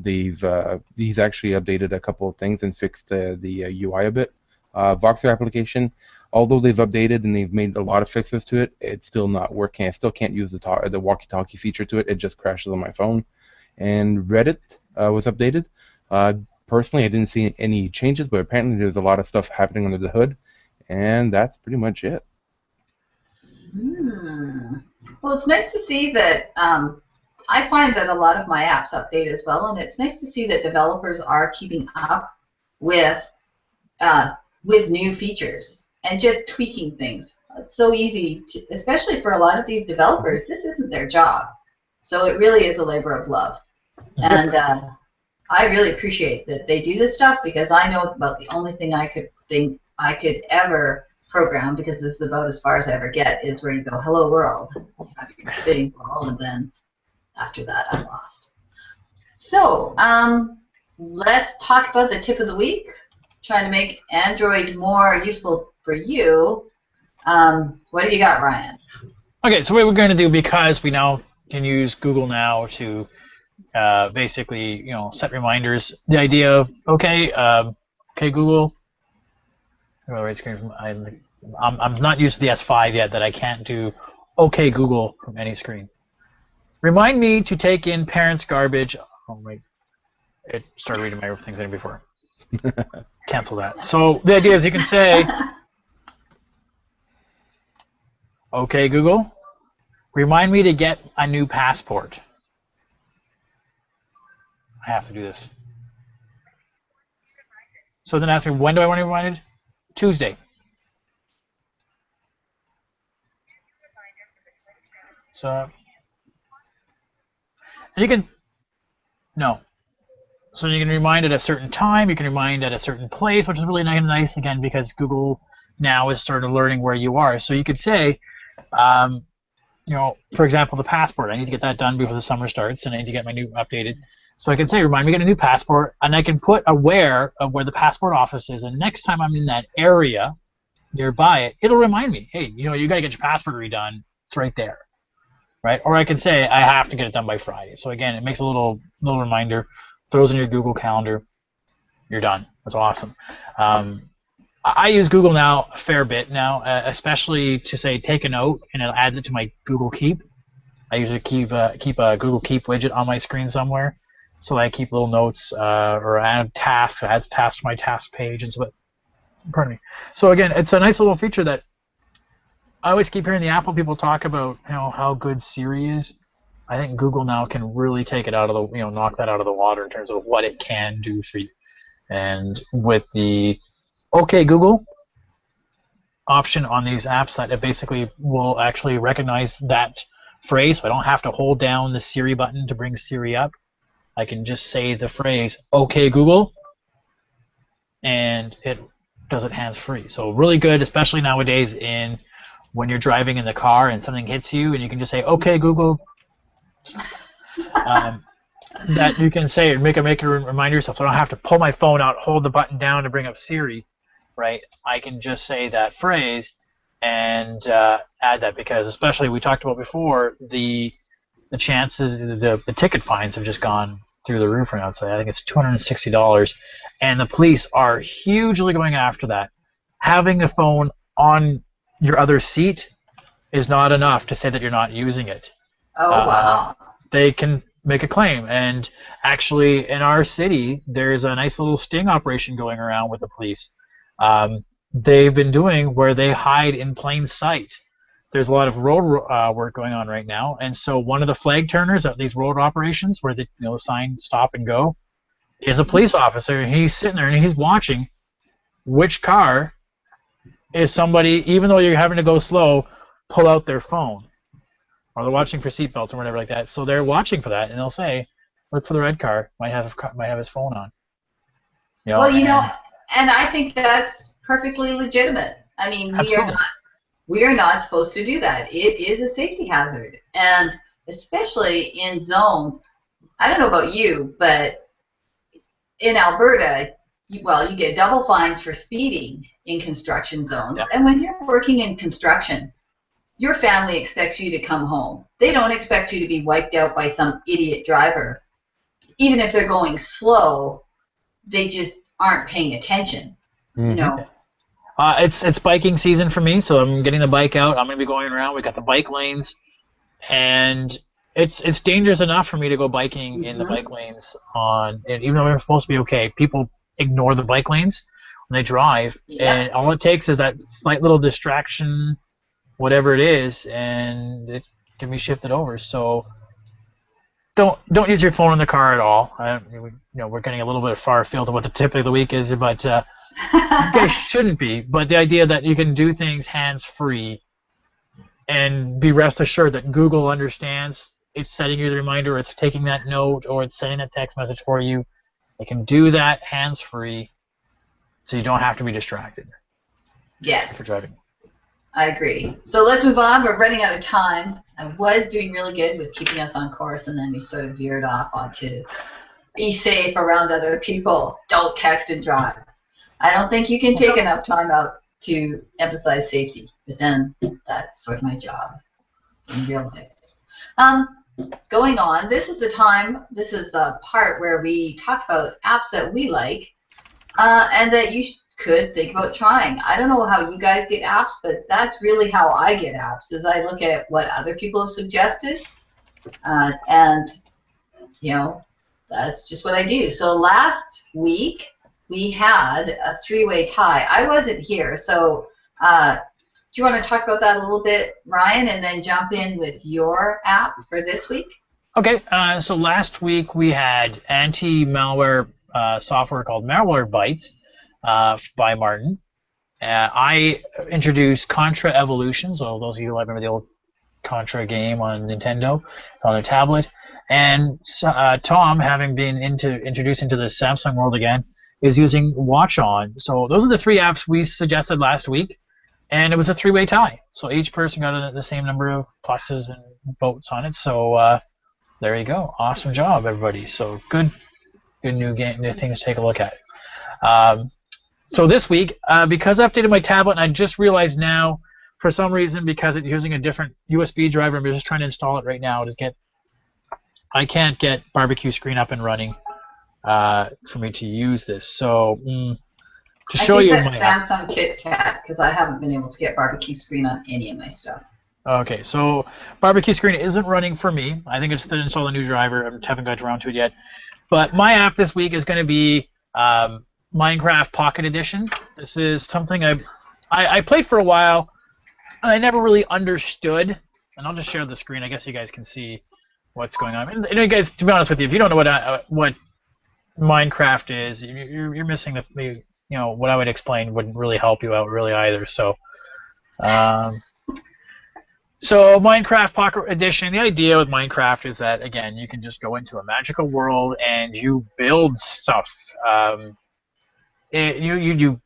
He's actually updated a couple of things and fixed the UI a bit. Voxer application, although they've updated and they've made a lot of fixes to it, it's still not working. I still can't use the walkie-talkie feature to it. It just crashes on my phone. And Reddit was updated. Personally, I didn't see any changes, but apparently there's a lot of stuff happening under the hood, and that's pretty much it. Well, it's nice to see that. I find that a lot of my apps update as well, and it's nice to see that developers are keeping up with new features and just tweaking things. It's so easy, especially for a lot of these developers. This isn't their job, so it really is a labor of love. And I really appreciate that they do this stuff, because I know about the only thing I could think I could ever program, because this is about as far as I ever get, is where you go, hello world, you have your spinning ball, and then after that I'm lost. So let's talk about the tip of the week, trying to make Android more useful for you. What have you got, Ryan? Okay, so what we're going to do, because we now can use Google Now to basically, set reminders. The idea of, okay Google. I'm not used to the S5 yet that I can't do okay Google from any screen. Remind me to take in parents' garbage. Oh wait, it started reading my things in before. cancel that. So the idea is you can say, okay, Google, remind me to get a new passport. I have to do this. So then ask me, when do I want to be reminded? Tuesday. So, and you can, no. So you can remind at a certain time, you can remind at a certain place, which is really nice again because Google now is sort of learning where you are. So you could say, you know, for example, the passport. I need to get that done before the summer starts, and I need to get my new updated. So I can say, remind me to get a new passport, and I can put aware of where the passport office is, and next time I'm in that area nearby it, it'll remind me, hey, you know, you got to get your passport redone. It's right there, right? Or I can say, I have to get it done by Friday. So again, it makes a little reminder, throws in your Google Calendar, you're done. That's awesome. I use Google now a fair bit now, especially to say take a note, and it adds it to my Google Keep. I usually keep a Google Keep widget on my screen somewhere, so I keep little notes or add tasks, add tasks to my task page and so. Pardon me. So again, it's a nice little feature that I always keep hearing the Apple people talk about, you know, how good Siri is. I think Google now can really take it out of the, you know, knock that out of the water in terms of what it can do for you. And with the OK Google option on these apps, that it basically will actually recognize that phrase, so I don't have to hold down the Siri button to bring Siri up. I can just say the phrase OK Google, and it does it hands-free. So really good, especially nowadays in when you're driving in the car and something hits you, and you can just say OK Google. That you can say and make a remind yourself, so I don't have to pull my phone out, hold the button down to bring up Siri, right? I can just say that phrase and add that, because especially we talked about before, the chances, the ticket fines have just gone through the roof right now. So I think it's $260, and the police are hugely going after that. Having a phone on your other seat is not enough to say that you're not using it. Oh, wow. They can make a claim, and actually in our city there's a nice little sting operation going around with the police. They've been doing where they hide in plain sight. There's a lot of road work going on right now, and so one of the flag turners at these road operations where the sign stop and go is a police officer, and he's sitting there and he's watching which car is somebody, even though you're having to go slow, pull out their phone. Or they're watching for seatbelts or whatever like that. So they're watching for that, and they'll say, "Look for the red car. Might have his phone on." Well, and I think that's perfectly legitimate. I mean, we are not supposed to do that. It is a safety hazard, and especially in zones. I don't know about you, but in Alberta, you get double fines for speeding in construction zones. Yep. And when you're working in construction, your family expects you to come home. They don't expect you to be wiped out by some idiot driver. Even if they're going slow, they just aren't paying attention. Mm-hmm. It's biking season for me, so I'm getting the bike out. I'm going to be going around. We got the bike lanes, and it's dangerous enough for me to go biking in the bike lanes and even though we're supposed to be okay, people ignore the bike lanes when they drive, and all it takes is that slight little distraction, whatever it is, and it can be shifted over. So don't use your phone in the car at all. We're getting a little bit far afield of what the tip of the week is, but it shouldn't be. But the idea that you can do things hands-free and be rest assured that Google understands, it's setting you the reminder, it's taking that note, or it's sending a text message for you. It can do that hands-free, so you don't have to be distracted. Yes. For driving. I agree. So let's move on. We're running out of time. I was doing really good with keeping us on course, and then you sort of veered off onto be safe around other people. Don't text and drive. I don't think you can take enough time out to emphasize safety, but then that's sort of my job in real life. Going on, this is the part where we talk about apps that we like and that you could think about trying. I don't know how you guys get apps, but that's really how I get apps, is I look at what other people have suggested, and that's just what I do. So last week we had a three-way tie. I wasn't here, so do you want to talk about that a little bit, Ryan, and then jump in with your app for this week? Okay, so last week we had anti-malware software called Malwarebytes by Martin. I introduced Contra Evolution, so those of you who remember the old Contra game on Nintendo on their tablet, and Tom, having been introduced into the Samsung world again, is using Watch On. So those are the three apps we suggested last week, and it was a three-way tie. So each person got the same number of pluses and votes on it. So there you go. Awesome job, everybody. So good new game, new things to take a look at. So this week, because I updated my tablet, and I just realized now, for some reason, because it's using a different USB driver, I'm just trying to install it right now I can't get barbecue screen up and running for me to use this. So to show you I think that's Samsung KitKat, because I haven't been able to get barbecue screen on any of my stuff. Okay, so barbecue screen isn't running for me. I think it's to install a new driver. I haven't got around to it yet. But my app this week is going to be Minecraft Pocket Edition. This is something I played for a while, and I never really understood. And I'll just share the screen. I guess you guys can see what's going on. And you guys, to be honest with you, if you don't know what Minecraft is, you're missing what I would explain wouldn't really help you out really either. So, so Minecraft Pocket Edition. The idea with Minecraft is that again, you can just go into a magical world and you build stuff. You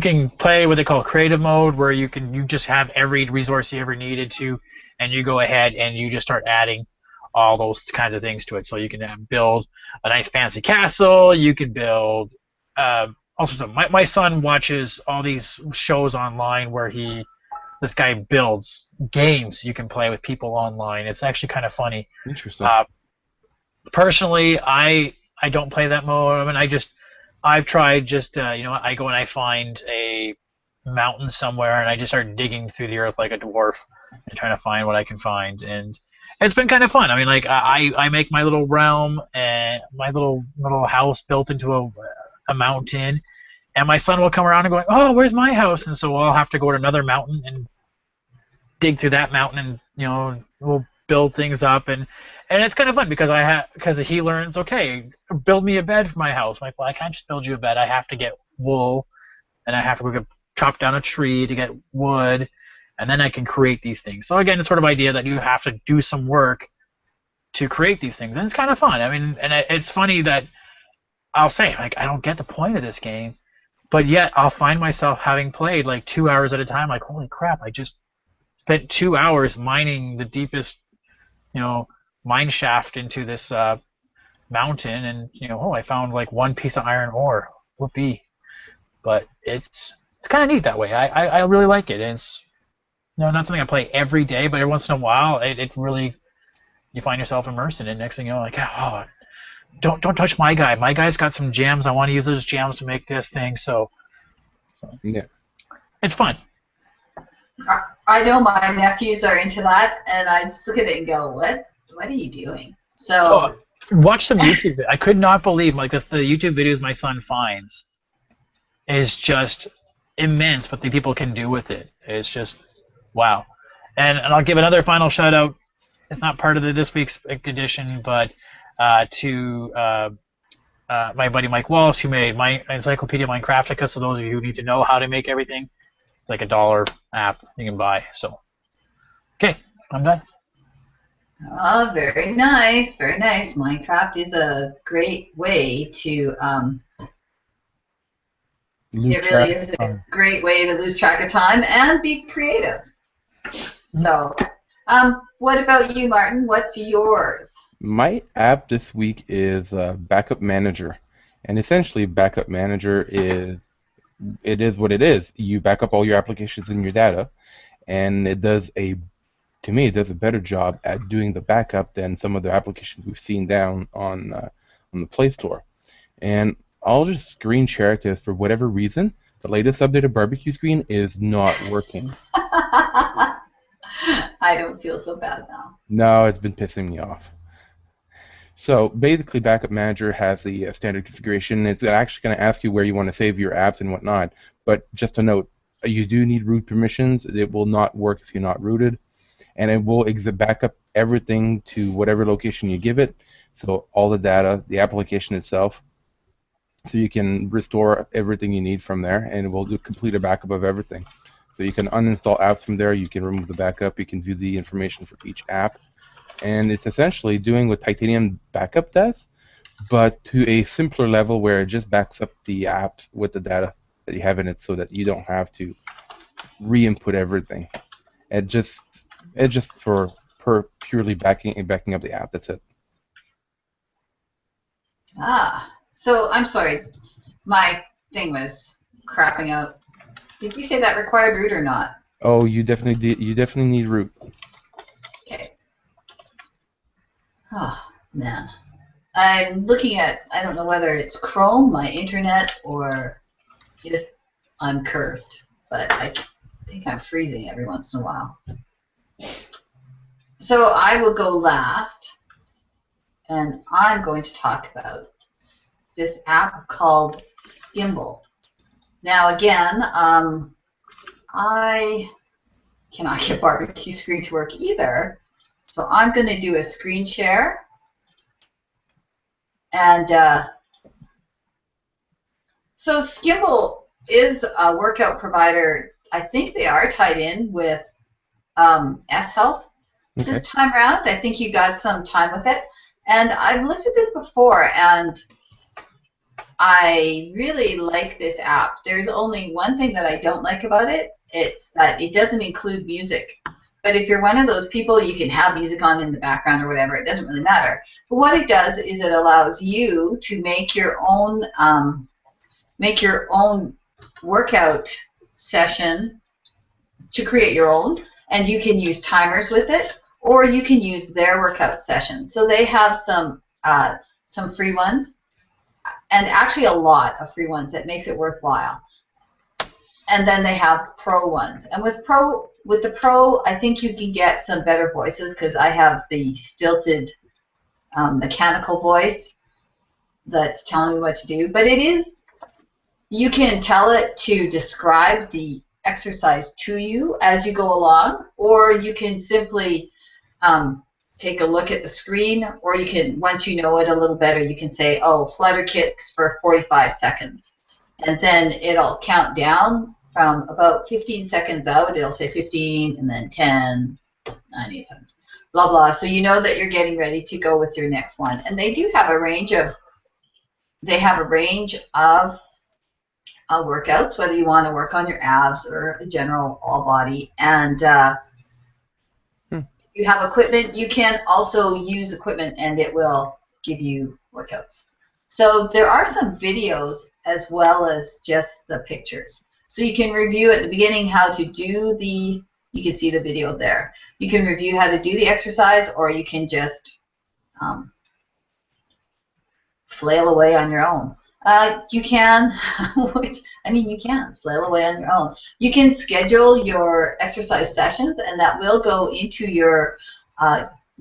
can play what they call creative mode, where you just have every resource you ever needed to, and you go ahead and you just start adding all those kinds of things to it. So you can build a nice fancy castle. You can build all sorts of. My son watches all these shows online where this guy builds games you can play with people online. It's actually kind of funny. Interesting. Personally, I don't play that mode. I mean, I've tried just, I go and I find a mountain somewhere and I just start digging through the earth like a dwarf and trying to find what I can find. And it's been kind of fun. I mean, like, I make my little realm and my little house built into a mountain, and my son will come around and go, oh, where's my house? And so I'll have to go to another mountain and dig through that mountain and, we'll build things up. And it's kind of fun because he learns, okay, build me a bed for my house. I'm like, well, I can't just build you a bed. I have to get wool, and I have to go chop down a tree to get wood, and then I can create these things. So again, it's sort of idea that you have to do some work to create these things, and it's kind of fun. I mean, and it's funny that I'll say, like, I don't get the point of this game, but yet I'll find myself having played like 2 hours at a time, like, holy crap, I just spent 2 hours mining the deepest, mine shaft into this mountain, and I found like one piece of iron ore. Whoopee! But it's kind of neat that way. I really like it. And it's not something I play every day, but every once in a while, it really, you find yourself immersed in it. Next thing you know, like, oh, don't touch my guy. My guy's got some gems. I want to use those gems to make this thing. So yeah, it's fun. I know my nephews are into that, and I just look at it and go, what are you doing? So watch some YouTube. I could not believe the YouTube videos my son finds is just immense. What the people can do with it. It's just wow. And I'll give another final shout out. It's not part of this week's edition, but to my buddy Mike Wallace, who made my Encyclopedia Minecraftica. So those of you who need to know how to make everything, it's like $1 app you can buy. So okay, I'm done. Oh, very nice, very nice. Minecraft is a great way to it really is a great way to lose track of time and be creative. So, what about you, Martin? What's yours? My app this week is Backup Manager, and essentially Backup Manager is what it is. You back up all your applications and your data, and it does a better job at doing the backup than some of the applications we've seen down on the Play Store. And I'll just screen share it because for whatever reason, the latest update of Barbecue Screen is not working. I don't feel so bad now. No, it's been pissing me off. So basically, Backup Manager has the standard configuration. It's actually going to ask you where you want to save your apps and whatnot. But just a note, you do need root permissions. It will not work if you're not rooted, and it will back up everything to whatever location you give it. So all the data, the application itself, so you can restore everything you need from there, and it will do complete a backup of everything. So you can uninstall apps from there. You can remove the backup. You can view the information for each app. And it's essentially doing what Titanium Backup does, but to a simpler level where it just backs up the app with the data that you have in it, so that you don't have to re-input everything. It just for purely backing up the app. That's it. So I'm sorry, my thing was crapping out. Did you say that required root or not? Oh, you definitely need root. Okay. Oh man, I'm looking at, I don't know whether it's Chrome, my internet, or just I'm cursed, but I think I'm freezing every once in a while. So I will go last, and I'm going to talk about this app called Skimble. Now again, I cannot get barbecue screen to work either, so I'm going to do a screen share. And so Skimble is a workout provider. I think they are tied in with S-Health this time around. I think you got some time with it. And I've looked at this before, and I really like this app. There's only one thing that I don't like about it. It's that it doesn't include music. But if you're one of those people, you can have music on in the background or whatever. It doesn't really matter. But what it does is it allows you to make your own workout session, to create your own, and you can use timers with it, or you can use their workout session. So they have some free ones, and actually a lot of free ones that makes it worthwhile. And then they have pro ones. And with the pro, I think you can get some better voices, because I have the stilted mechanical voice that's telling me what to do. But you can tell it to describe the exercise to you as you go along, or you can simply take a look at the screen, or you can, once you know it a little better, you can say, oh, flutter kicks for 45 seconds. And then it'll count down from about 15 seconds out. It'll say 15, and then 10, 9, 8, 7, blah, blah. So you know that you're getting ready to go with your next one. And they do have a range of, workouts, whether you want to work on your abs or a general all body. And you have equipment, you can also use equipment, and it will give you workouts. So there are some videos as well as just the pictures. So you can review at the beginning how to do you can see the video there. You can review how to do the exercise, or you can just flail away on your own. You can, you can flail away on your own. You can schedule your exercise sessions, and that will go into your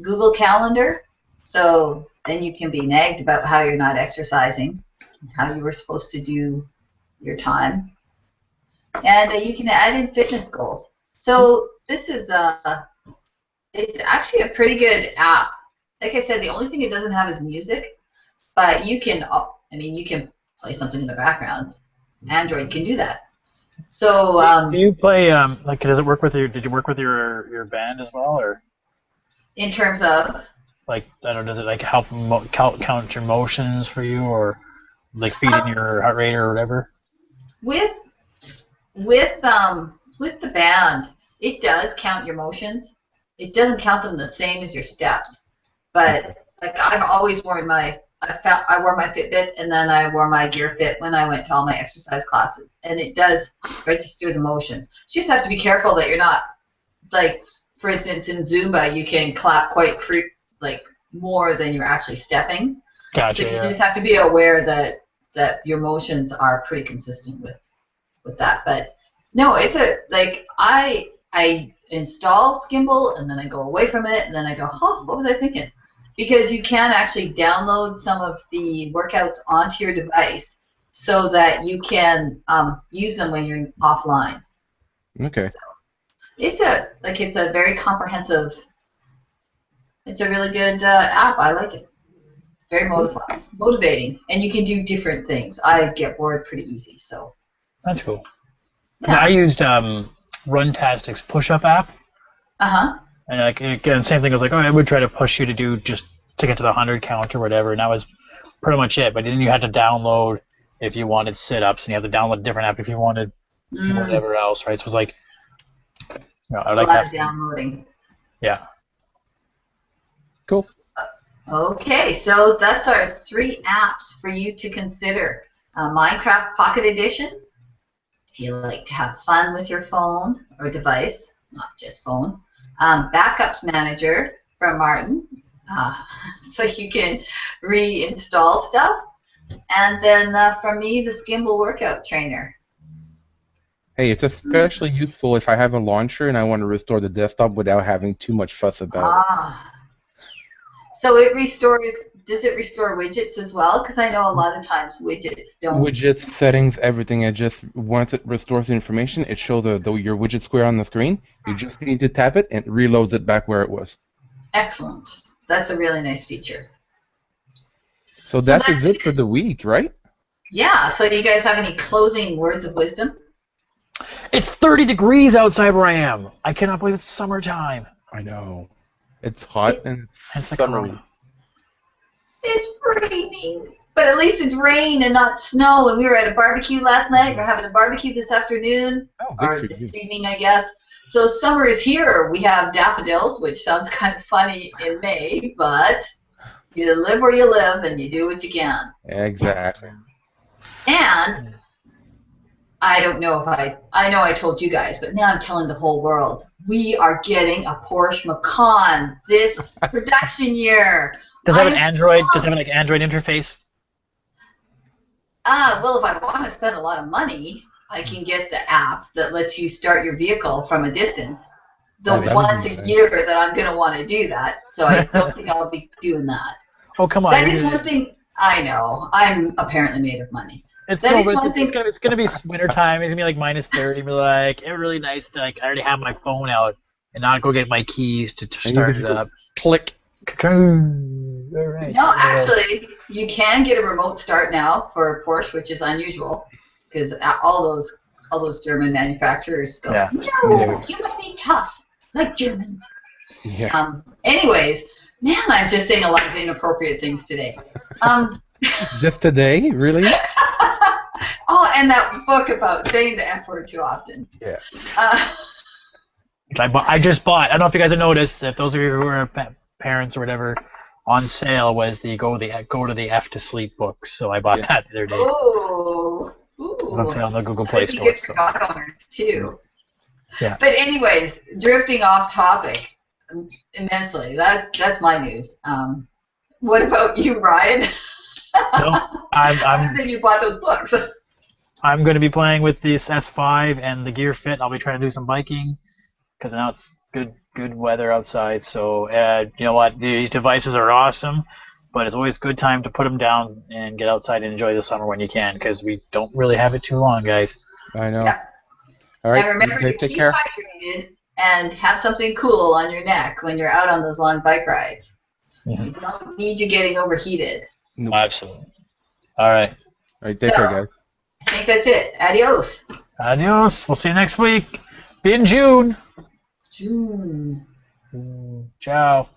Google Calendar. So then you can be nagged about how you're not exercising, how you were supposed to do your time. And you can add in fitness goals. So this is it's actually a pretty good app. Like I said, the only thing it doesn't have is music, but you can play something in the background. Android can do that. So do you play does it work with did you work with your band as well, or in terms of, like, I don't know, does it like help count your motions for you, or like feed in your heart rate or whatever? With the band, it does count your motions. It doesn't count them the same as your steps, but like I've always worn I wore my Fitbit, and then I wore my Gear Fit when I went to all my exercise classes, and it does register the motions. You just have to be careful that you're not, like, for instance, in Zumba, you can clap quite more than you're actually stepping. Gotcha. So you just have to be aware that your motions are pretty consistent with that. But no, it's I install Skimble, and then I go away from it, and then I go, what was I thinking? because you can actually download some of the workouts onto your device so that you can use them when you're offline. Okay. So it's a very comprehensive. It's a really good app. I like it. Very motivating, and you can do different things. I get bored pretty easy, so. That's cool. Yeah. I used Runtastic's push-up app. And like again, same thing. I was like, oh, I would try to push you to do just to get to the 100 count or whatever, and that was pretty much it. But then you had to download if you wanted sit-ups, and you have to download a different app if you wanted whatever else, right? So it was like, I like a lot that. of downloading. Yeah. Cool. Okay, so that's our 3 apps for you to consider. Minecraft Pocket Edition, if you like to have fun with your phone or device, not just phone. Backups Manager from Martin, so you can reinstall stuff. And then from me, the Skimble Workout Trainer. Hey, it's especially useful if I have a launcher and I want to restore the desktop without having too much fuss about it. So it restores. Does it restore widgets as well? Because I know a lot of times widgets don't. Widgets, settings, everything. It just once it restores the information, it shows your widget square on the screen. You just need to tap it and it reloads it back where it was. Excellent. That's a really nice feature. So that's it for the week, right? Yeah. So do you guys have any closing words of wisdom? It's 30 degrees outside where I am. I cannot believe it's summertime. I know. It's hot and it's like summery. It's raining, but at least it's rain and not snow. And we were at a barbecue last night. We're having a barbecue this afternoon, or this evening, I guess. So summer is here. We have daffodils, which sounds kind of funny in May, but you live where you live and you do what you can. Exactly. And I don't know if I know I told you guys, but now I'm telling the whole world. We are getting a Porsche Macan this production year. Does it have an Android? Does it have an Android interface? Well, if I want to spend a lot of money, I can get the app that lets you start your vehicle from a distance. Once a year that I'm going to want to do that, so I don't think I'll be doing that. Oh, come on. That is one thing. I know. I'm apparently made of money. It's going to be wintertime. It's going to be like minus 30. Be like, it's really nice to I already have my phone out and not go get my keys to start it up. Click. All right. No, actually, you can get a remote start now for Porsche, which is unusual because all those German manufacturers go, no, you must be tough, like Germans. Yeah. Anyways, man, I'm just saying a lot of inappropriate things today. Just today? Really? Oh, and that book about saying the F word too often. Yeah. I just bought. I don't know if you guys have noticed. If those of you who are parents or whatever, on sale was the go to the F to sleep book. So I bought that the other day. Oh. Ooh. It's on sale on the Google Play Store. Good for dog owners too. Yeah. But anyways, drifting off topic immensely. That's my news. What about you, Ryan? No, Other than you bought those books. I'm going to be playing with this S5 and the Gear Fit. I'll be trying to do some biking because now it's good weather outside. So you know what? These devices are awesome, but it's always a good time to put them down and get outside and enjoy the summer when you can because we don't really have it too long, guys. I know. Yeah. All right. And remember to keep hydrated and have something cool on your neck when you're out on those long bike rides. Mm-hmm. You don't need you getting overheated. No. Absolutely. All right. All right. Take care, guys. I think that's it. Adios. Adios. We'll see you next week. Be in June. June. Ciao.